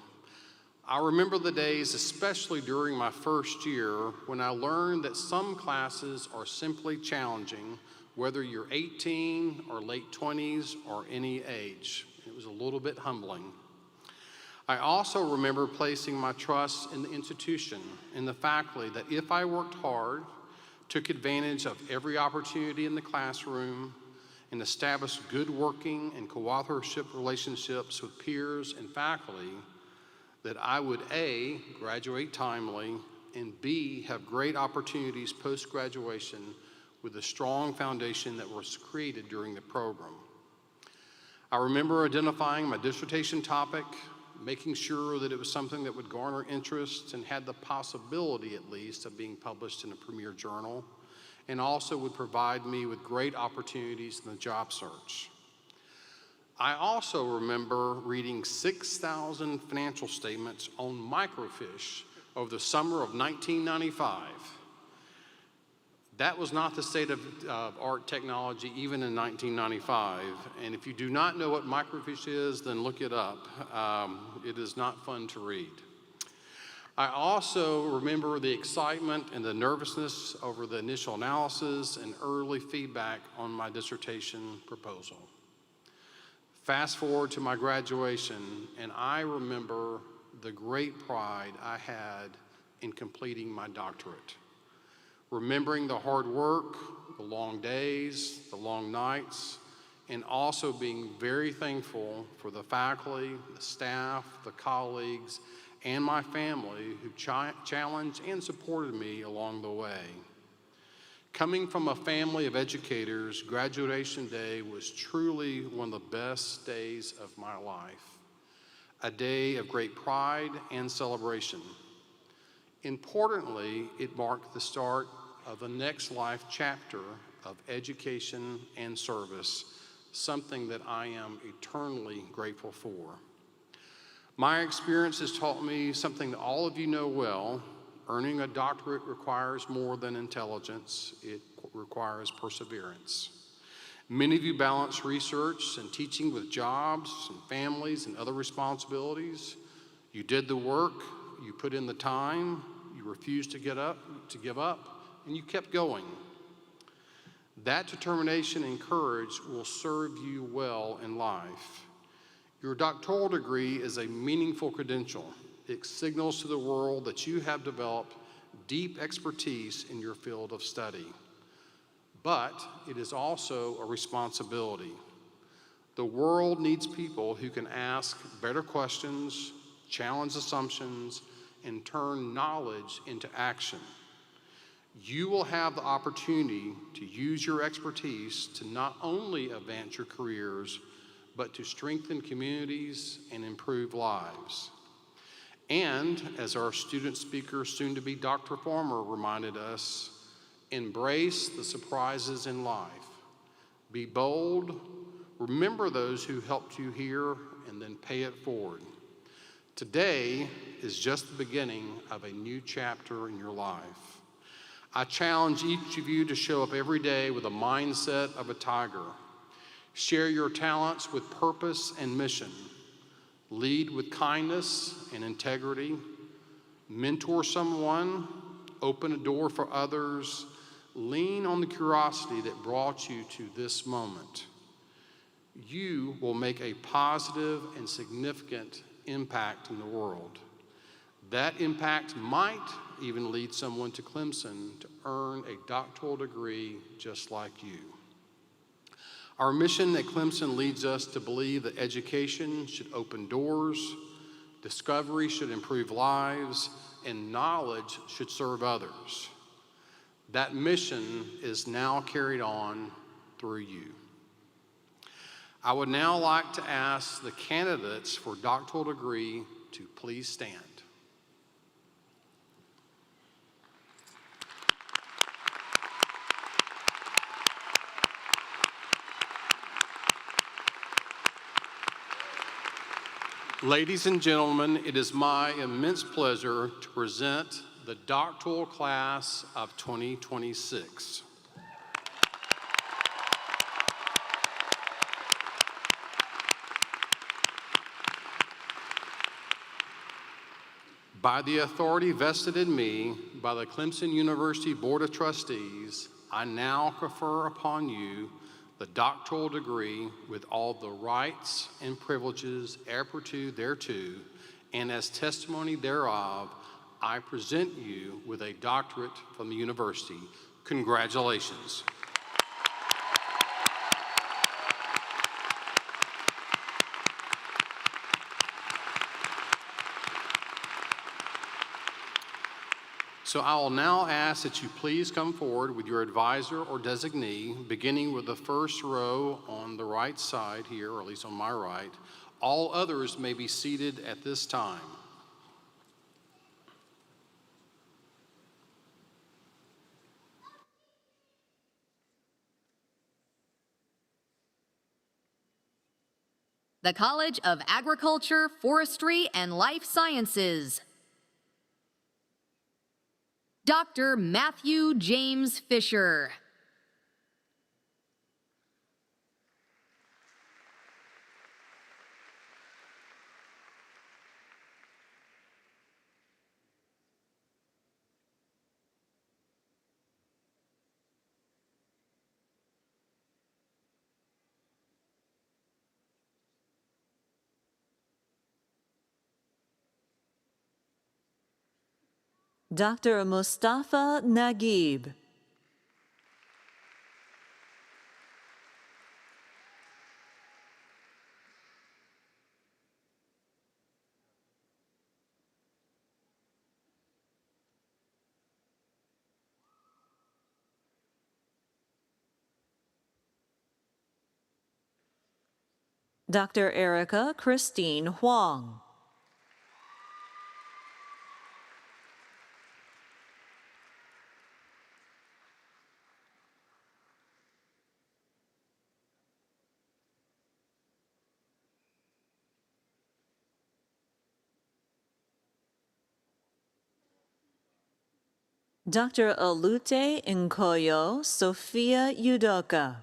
I remember the days, especially during my first year, when I learned that some classes are simply challenging, whether you're 18 or late 20s or any age. It was a little bit humbling. I also remember placing my trust in the institution, in the faculty, that if I worked hard, took advantage of every opportunity in the classroom, and established good working and co-authorship relationships with peers and faculty, that I would A, graduate timely, and B, have great opportunities post-graduation with a strong foundation that was created during the program. I remember identifying my dissertation topic, making sure that it was something that would garner interest and had the possibility, at least, of being published in a premier journal, and also would provide me with great opportunities in the job search. I also remember reading 6,000 financial statements on microfiche over the summer of 1995. That was not the state of art technology even in 1995. And if you do not know what microfiche is, then look it up. It is not fun to read. I also remember the excitement and the nervousness over the initial analysis and early feedback on my dissertation proposal. Fast forward to my graduation, and I remember the great pride I had in completing my doctorate. Remembering the hard work, the long days, the long nights, and also being very thankful for the faculty, the staff, the colleagues, and my family who challenged and supported me along the way. Coming from a family of educators, graduation day was truly one of the best days of my life. A day of great pride and celebration. Importantly, it marked the start of the next life chapter of education and service, something that I am eternally grateful for. My experience has taught me something that all of you know well. Earning a doctorate requires more than intelligence. It requires perseverance. Many of you balance research and teaching with jobs and families and other responsibilities. You did the work, you put in the time, you refused to give up, and you kept going. That determination and courage will serve you well in life. Your doctoral degree is a meaningful credential. It signals to the world that you have developed deep expertise in your field of study. But it is also a responsibility. The world needs people who can ask better questions, challenge assumptions, and turn knowledge into action. You will have the opportunity to use your expertise to not only advance your careers, but to strengthen communities and improve lives. And as our student speaker, soon to be Dr. Farmer, reminded us, embrace the surprises in life. Be bold, remember those who helped you here, and then pay it forward. Today is just the beginning of a new chapter in your life. I challenge each of you to show up every day with a mindset of a tiger. Share your talents with purpose and mission. Lead with kindness and integrity. Mentor someone. Open a door for others. Lean on the curiosity that brought you to this moment. You will make a positive and significant impact in the world. That impact might even lead someone to Clemson to earn a doctoral degree just like you. Our mission at Clemson leads us to believe that education should open doors, discovery should improve lives, and knowledge should serve others. That mission is now carried on through you. I would now like to ask the candidates for doctoral degree to please stand. Ladies and gentlemen, it is my immense pleasure to present the doctoral class of 2026. By the authority vested in me by the Clemson University Board of Trustees, I now confer upon you the doctoral degree with all the rights and privileges appertaining thereto, and as testimony thereof, I present you with a doctorate from the university. Congratulations. So I will now ask that you please come forward with your advisor or designee, beginning with the first row on the right side here, or at least on my right. All others may be seated at this time. The College of Agriculture, Forestry, and Life Sciences. Dr. Matthew James Fisher. Dr. Mustafa Naguib. Dr. Erica Christine Huang. Dr. Alute Nkoyo Sophia Udoka.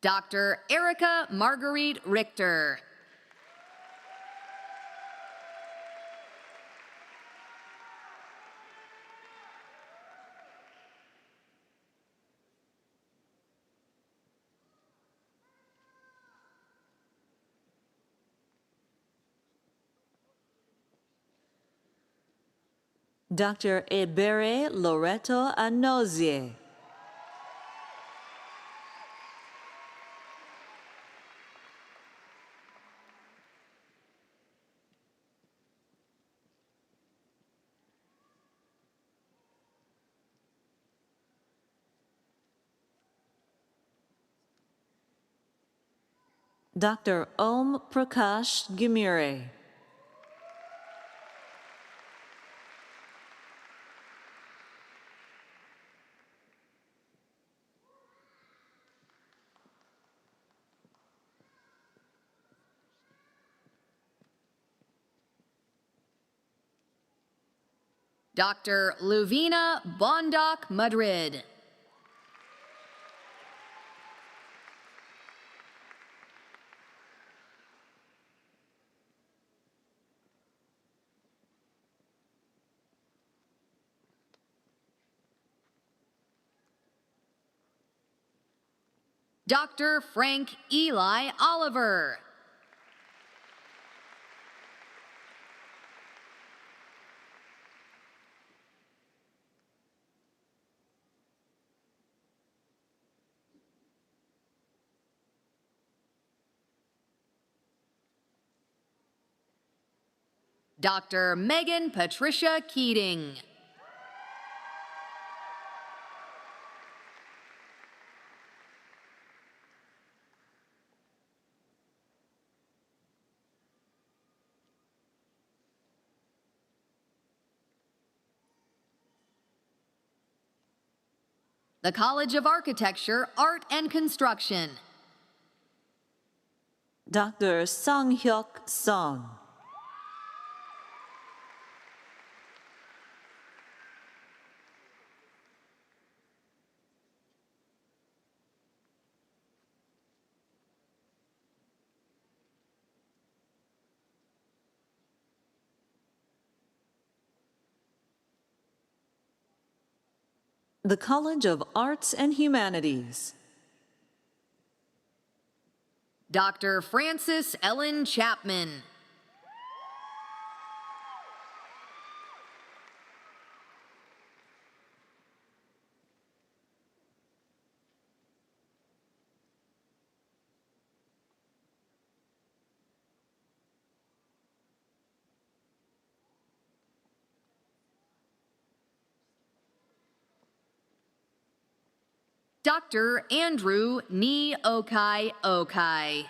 Dr. Erica Marguerite Richter. Dr. Ebere Loreto Anozie. Dr. Om Prakash Gimire. Dr. Luvina Bondoc Madrid. Dr. Frank Eli Oliver. Dr. Megan Patricia Keating. The College of Architecture, Art and Construction. Dr. Sang-hyuk Song. The College of Arts and Humanities. Dr. Frances Ellen Chapman. Dr. Andrew Ni Okai Okai.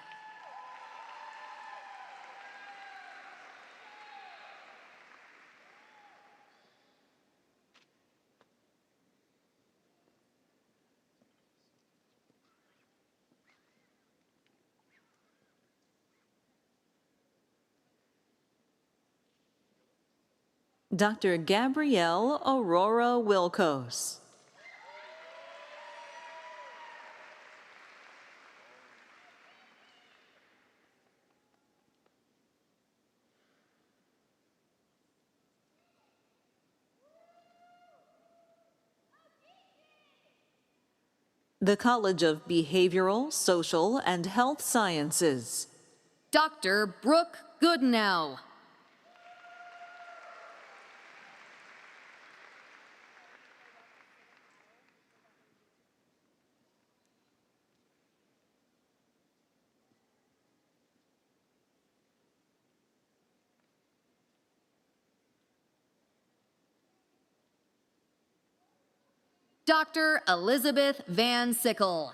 Dr. Gabrielle Aurora Wilkos. The College of Behavioral, Social, and Health Sciences. Dr. Brooke Goodenow. Dr. Elizabeth Van Sickle.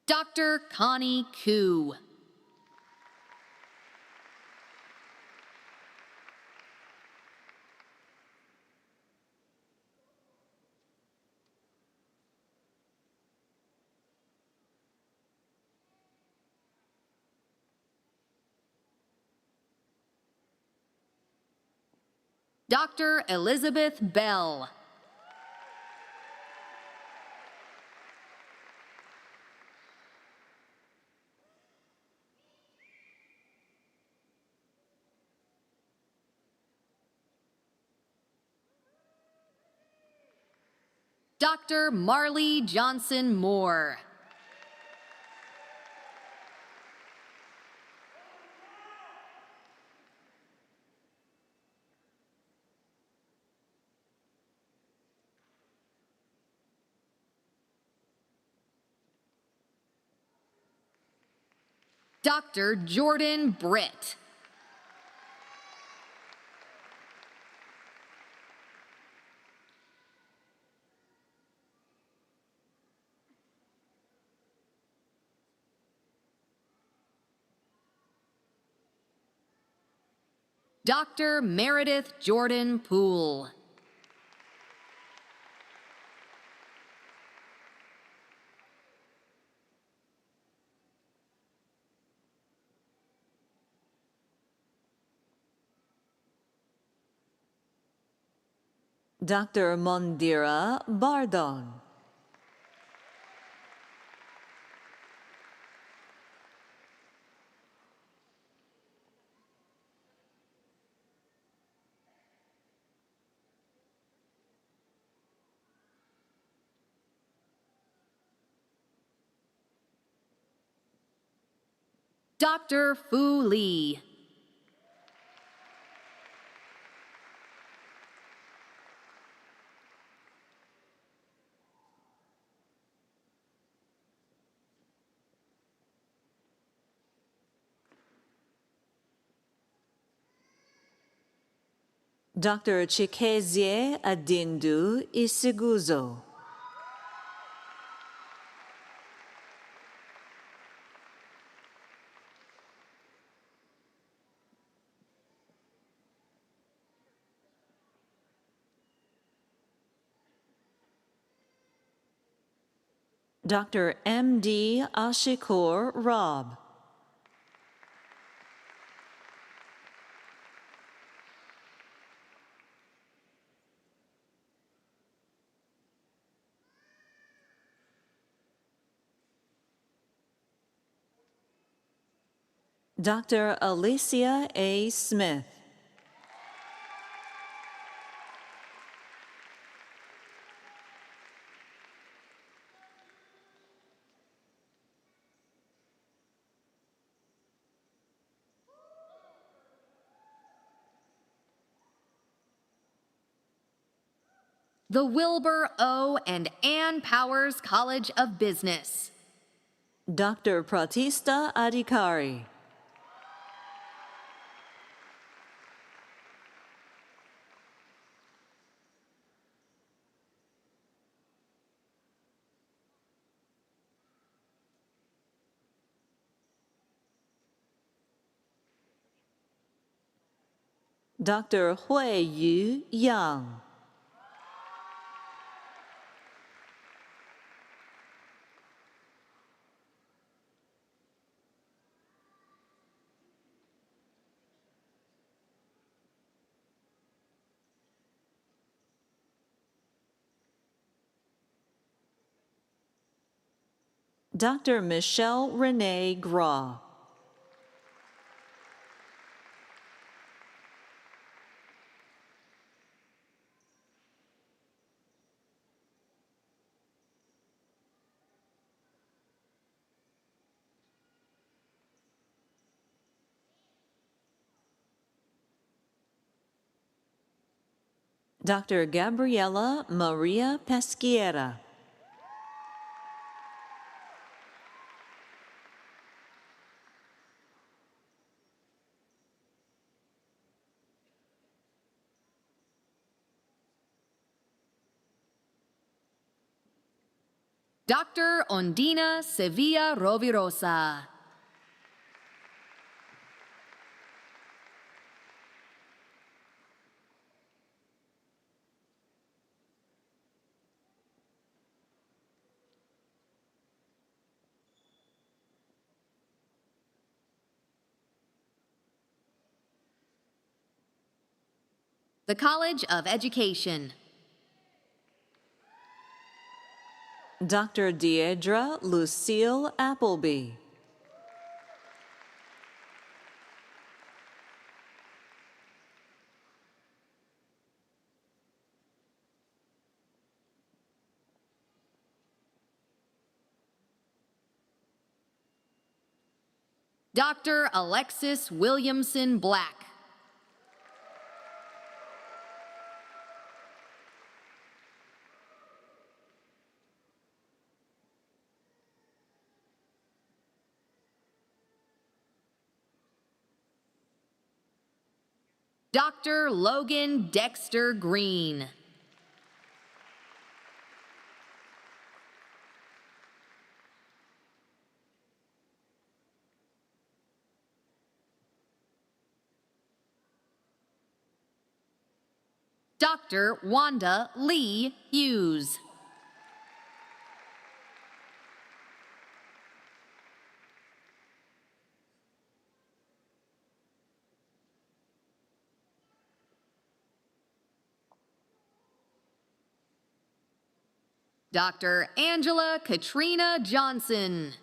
Dr. Connie Koo. Dr. Elizabeth Bell. Dr. Marley Johnson Moore. Dr. Jordan Britt. Dr. Meredith Jordan Poole. Dr. Mondira Bardon. Dr. Fu Lee. Dr. Chikezie Adindu Isiguzo. Dr. M.D. Ashikur Rob. Dr. Alicia A. Smith. The Wilbur O. and Ann Powers College of Business. Dr. Pratista Adhikari. Dr. Hui Yu Yang. Dr. Michelle Renee Graw. Dr. Gabriela Maria Pesquiera. Dr. Ondina Sevilla Rovirosa. The College of Education. Dr. Deidre Lucille Appleby. Dr. Alexis Williamson Black. Dr. Logan Dexter Green. Dr. Wanda Lee Hughes. Dr. Angela Katrina Johnson.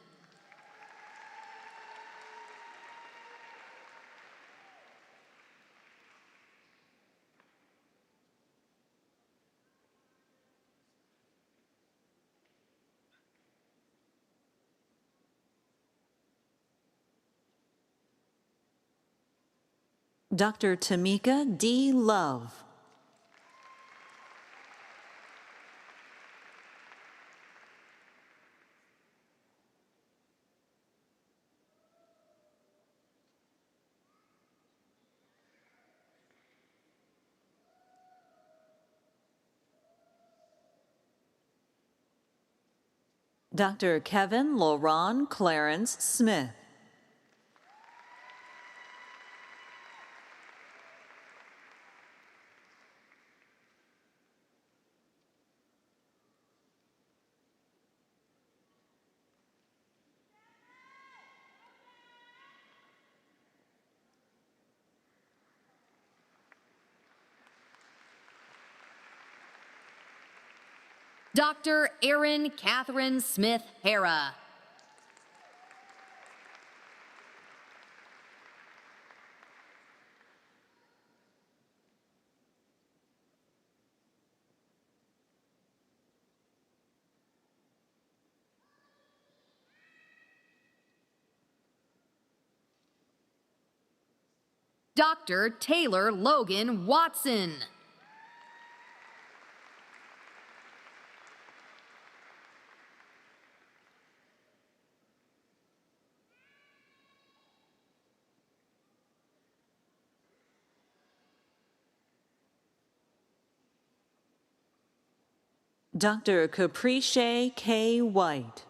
Dr. Tamika D. Love. Dr. Kevin Laurent Clarence Smith. Dr. Erin Catherine Smith-Hara. Dr. Taylor Logan Watson. Dr. Caprice K. White.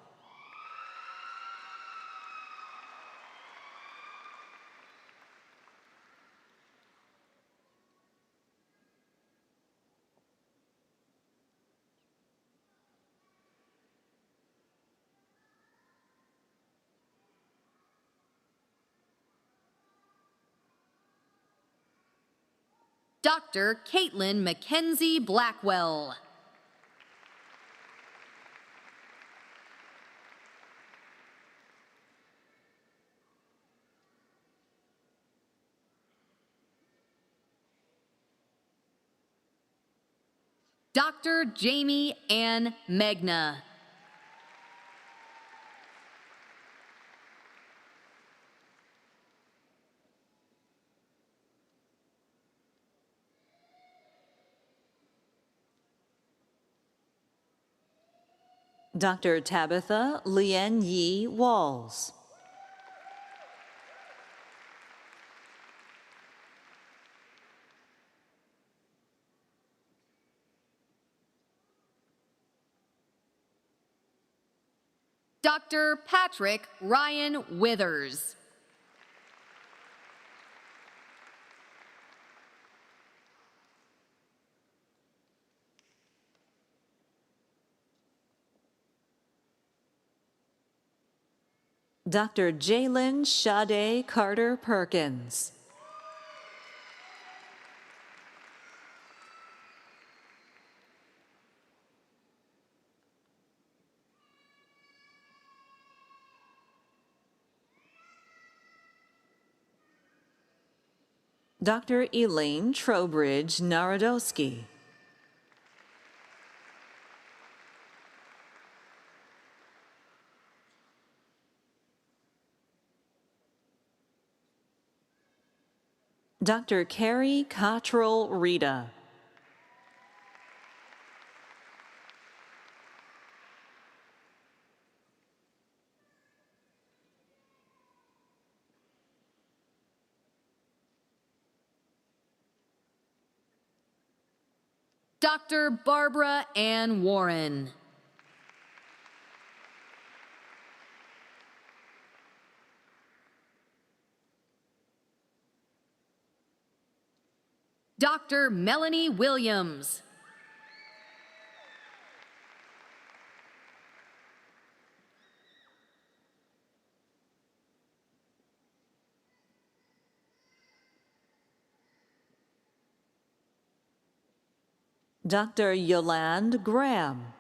Dr. Caitlin Mackenzie Blackwell. Dr. Jamie Ann Megna. Dr. Tabitha Lien Yi Walls. Dr. Patrick Ryan Withers. Dr. Jalen Sade Carter Perkins. Dr. Elaine Trowbridge Narodowski. Dr. Carrie Cottrell Rita. Dr. Barbara Ann Warren. Dr. Melanie Williams. Dr. Yolande Graham.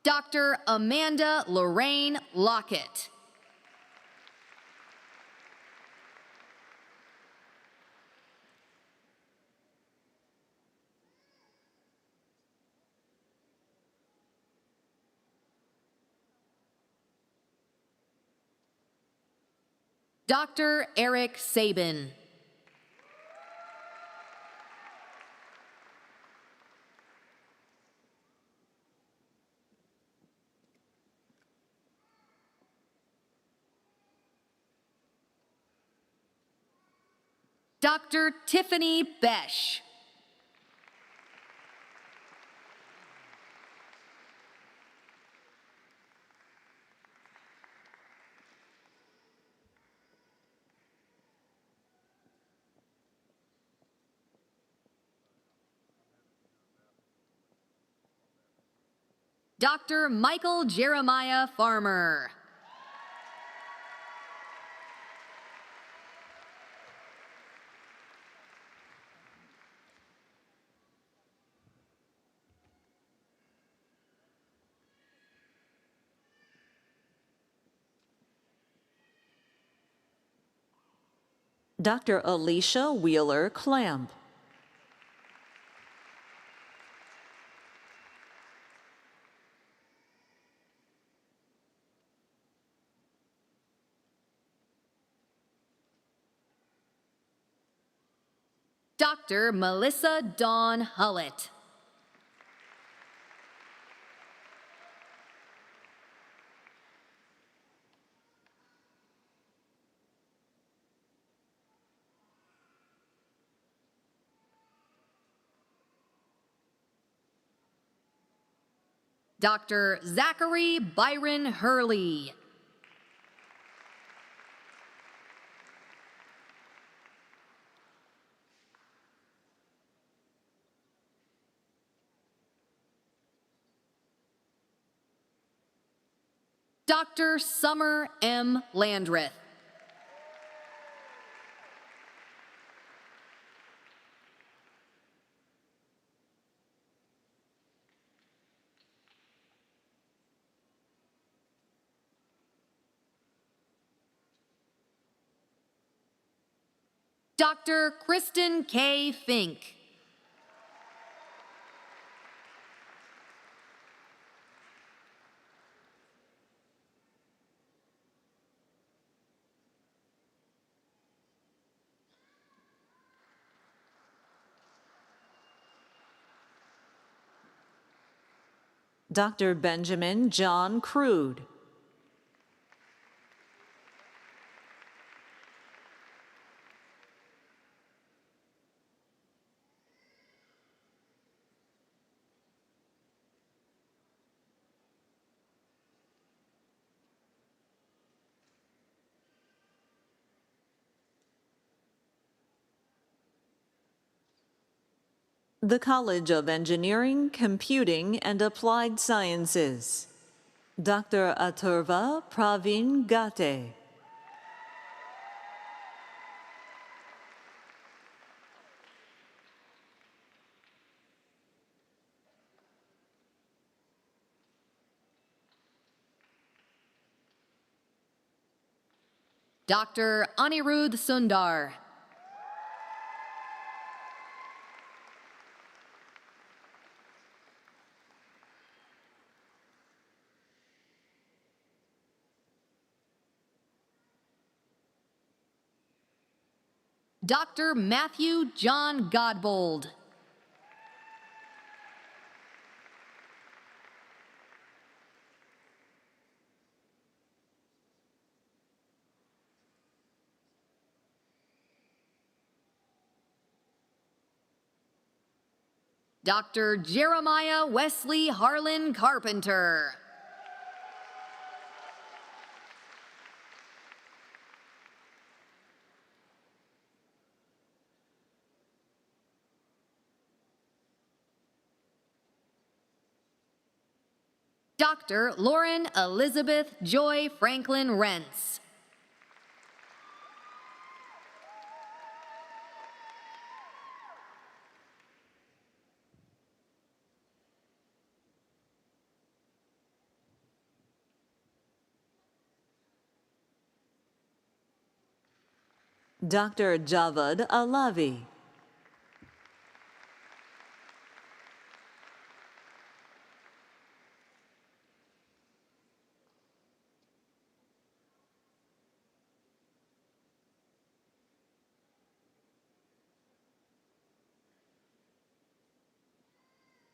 Dr. Amanda Lorraine Lockett. Dr. Eric Sabin. Dr. Tiffany Besh. Dr. Michael Jeremiah Farmer. Dr. Alicia Wheeler Clamp. Dr. Melissa Dawn Hullett. Dr. Zachary Byron Hurley. Dr. Summer M. Landreth. Dr. Kristen K. Fink. Dr. Benjamin John Crude. The College of Engineering, Computing, and Applied Sciences. Dr. Aturva Praveen Gate. Dr. Anirudh Sundar. Dr. Matthew John Godbold. Dr. Jeremiah Wesley Harlan Carpenter. Dr. Lauren Elizabeth Joy Franklin Rentz. Dr. Javad Alavi.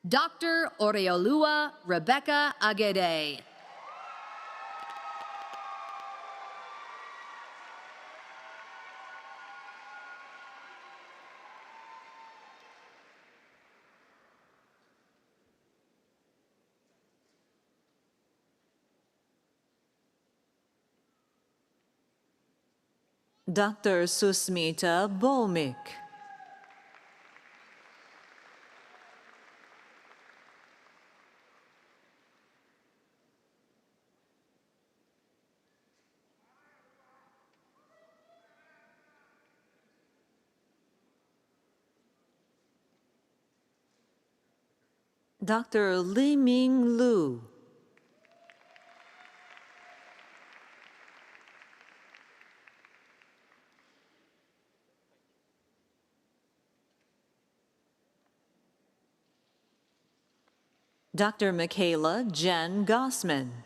Dr. Oreolua Rebecca Agede. Dr. Susmita Bhowmik. Dr. Li Ming Lu. Dr. Michaela Jen Gossman.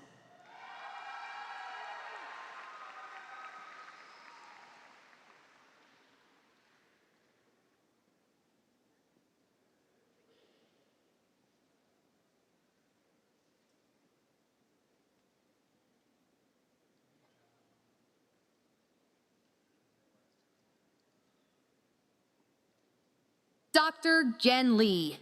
Dr. Jen Lee.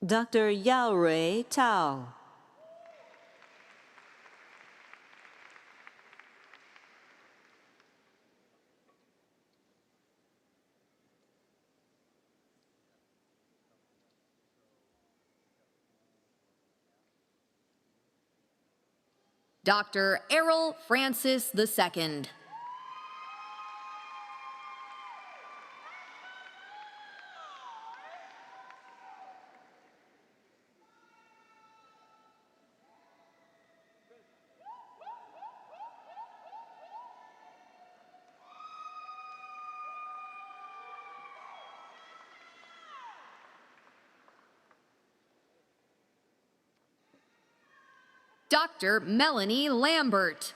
Dr. Yaorui Tao. Dr. Errol Francis II. Dr. Melanie Lambert.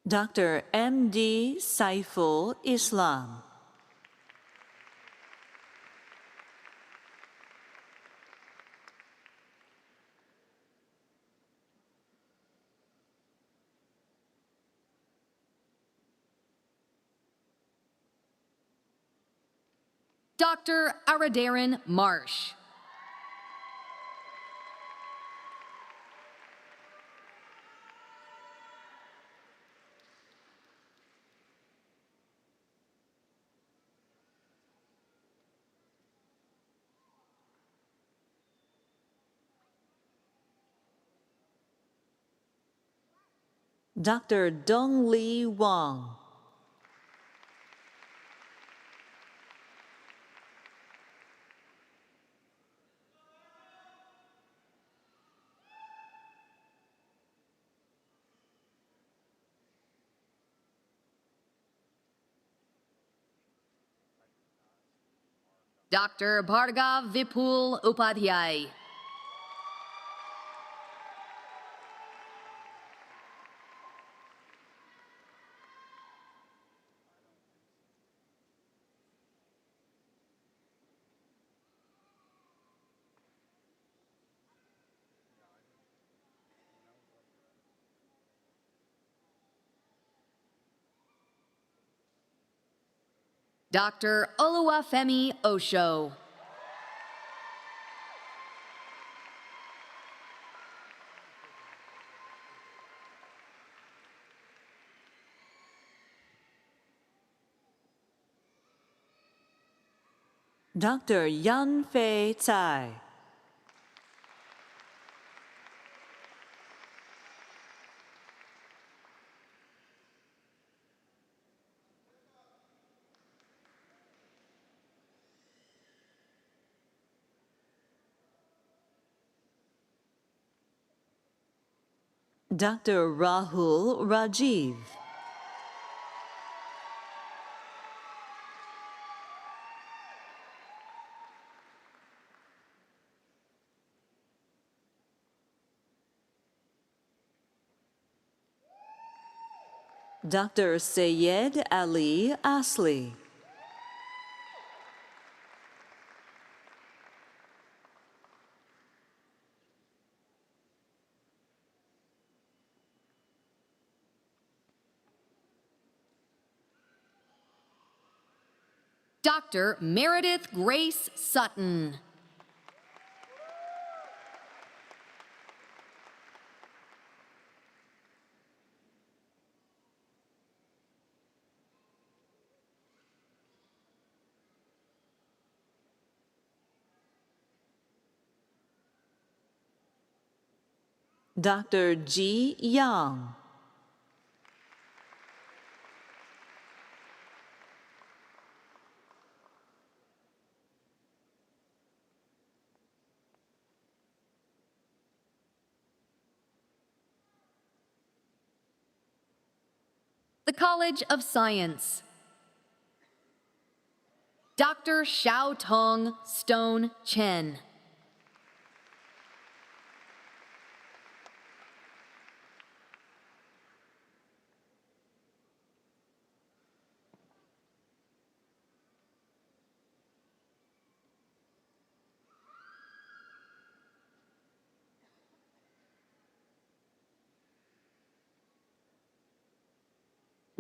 Dr. M.D. Saiful Islam. Dr. Aradaran Marsh. Dr. Dong-Lee Wang. Dr. Bhargav Vipul Upadhyay. Dr. Oluwafemi Osho. Dr. Yan Fei Tsai. Dr. Rahul Rajiv. Dr. Sayed Ali Asli. Dr. Meredith Grace Sutton. Dr. Ji Yang. The College of Science. Dr. Xiao Tong Stone Chen.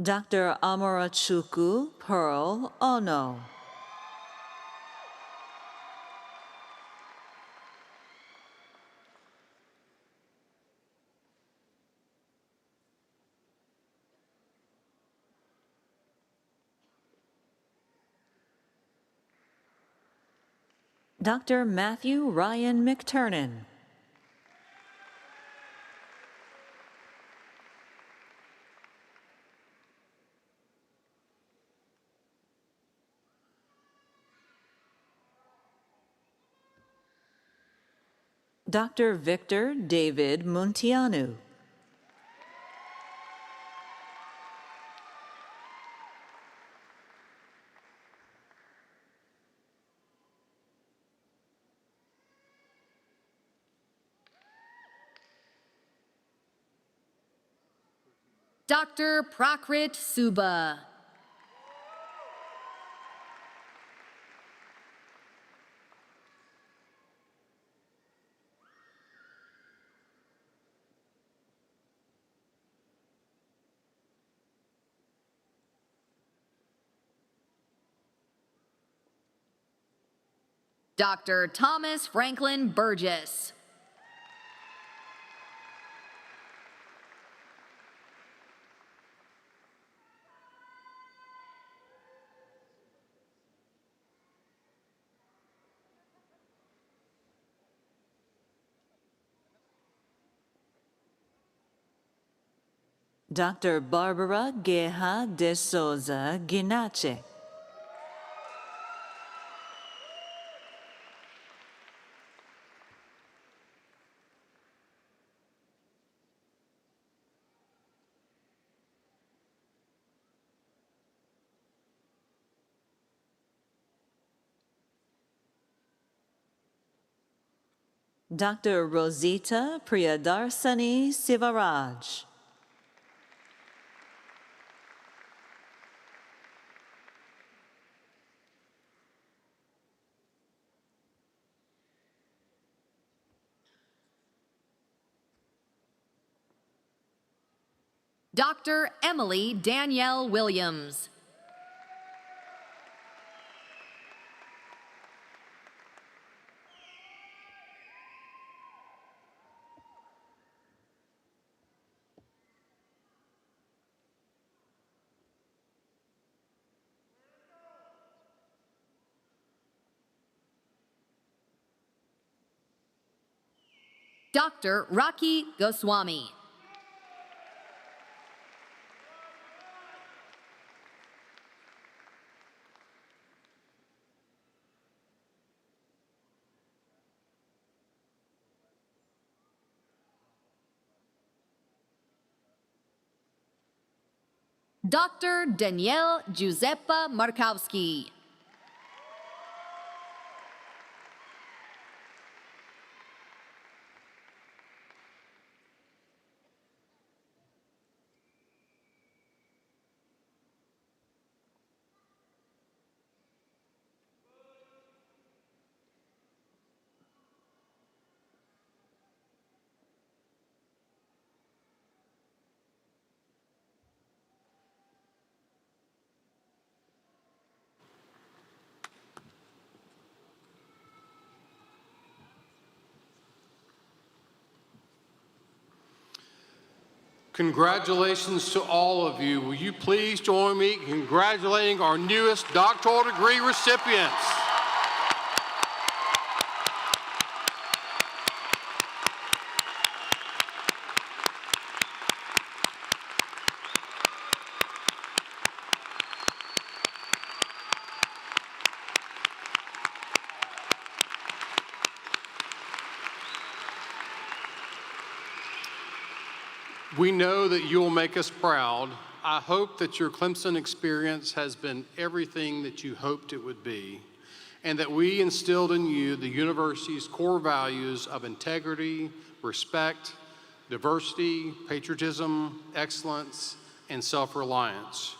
Dr. Amarachuku Pearl Ono. Dr. Matthew Ryan McTurnan. Dr. Victor David Muntianu. Dr. Prakrit Suba. Dr. Thomas Franklin Burgess. Dr. Barbara Gueja de Souza Ginache. Dr. Rosita Priyadarsani Sivaraj. Dr. Emily Danielle Williams. Dr. Rocky Goswami. Dr. Danielle Giuseppa Markowski. Congratulations to all of you. Will you please join me in congratulating our newest doctoral degree recipients? We know that you will make us proud. I hope that your Clemson experience has been everything that you hoped it would be, and that we instilled in you the university's core values of integrity, respect, diversity, patriotism, excellence, and self-reliance.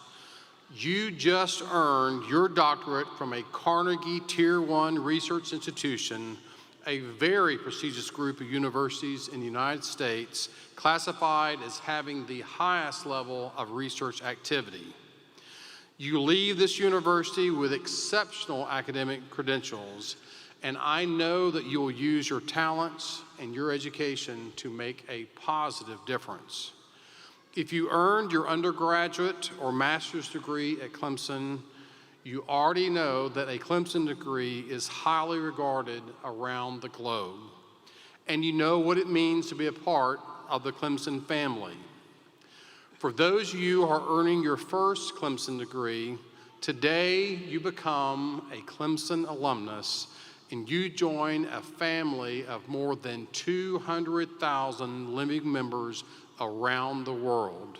You just earned your doctorate from a Carnegie Tier 1 research institution, a very prestigious group of universities in the United States, classified as having the highest level of research activity. You leave this university with exceptional academic credentials, and I know that you will use your talents and your education to make a positive difference. If you earned your undergraduate or master's degree at Clemson, you already know that a Clemson degree is highly regarded around the globe, and you know what it means to be a part of the Clemson family. For those of you who are earning your first Clemson degree, today you become a Clemson alumnus and you join a family of more than 200,000 living members around the world.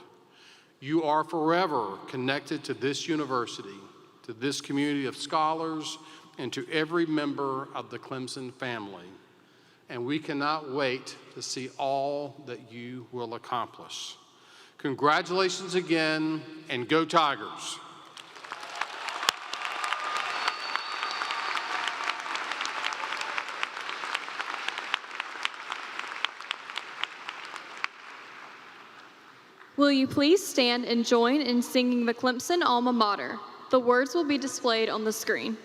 You are forever connected to this university, to this community of scholars, and to every member of the Clemson family. And we cannot wait to see all that you will accomplish. Congratulations again, and go Tigers! Will you please stand and join in singing the Clemson Alma Mater? The words will be displayed on the screen.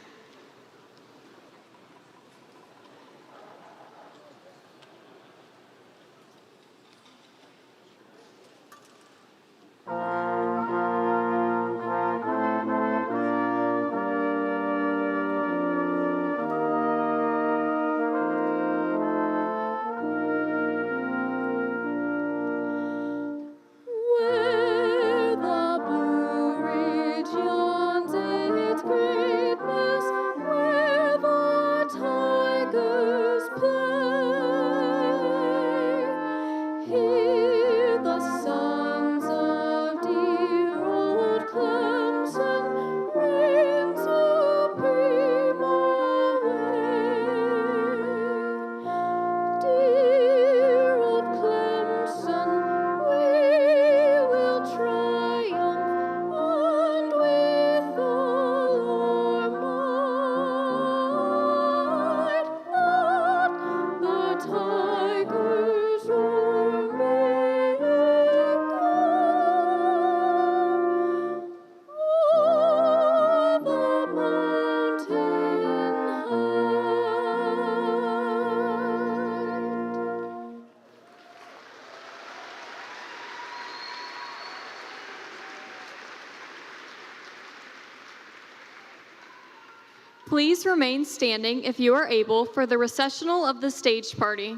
Please remain standing if you are able for the recessional of the stage party.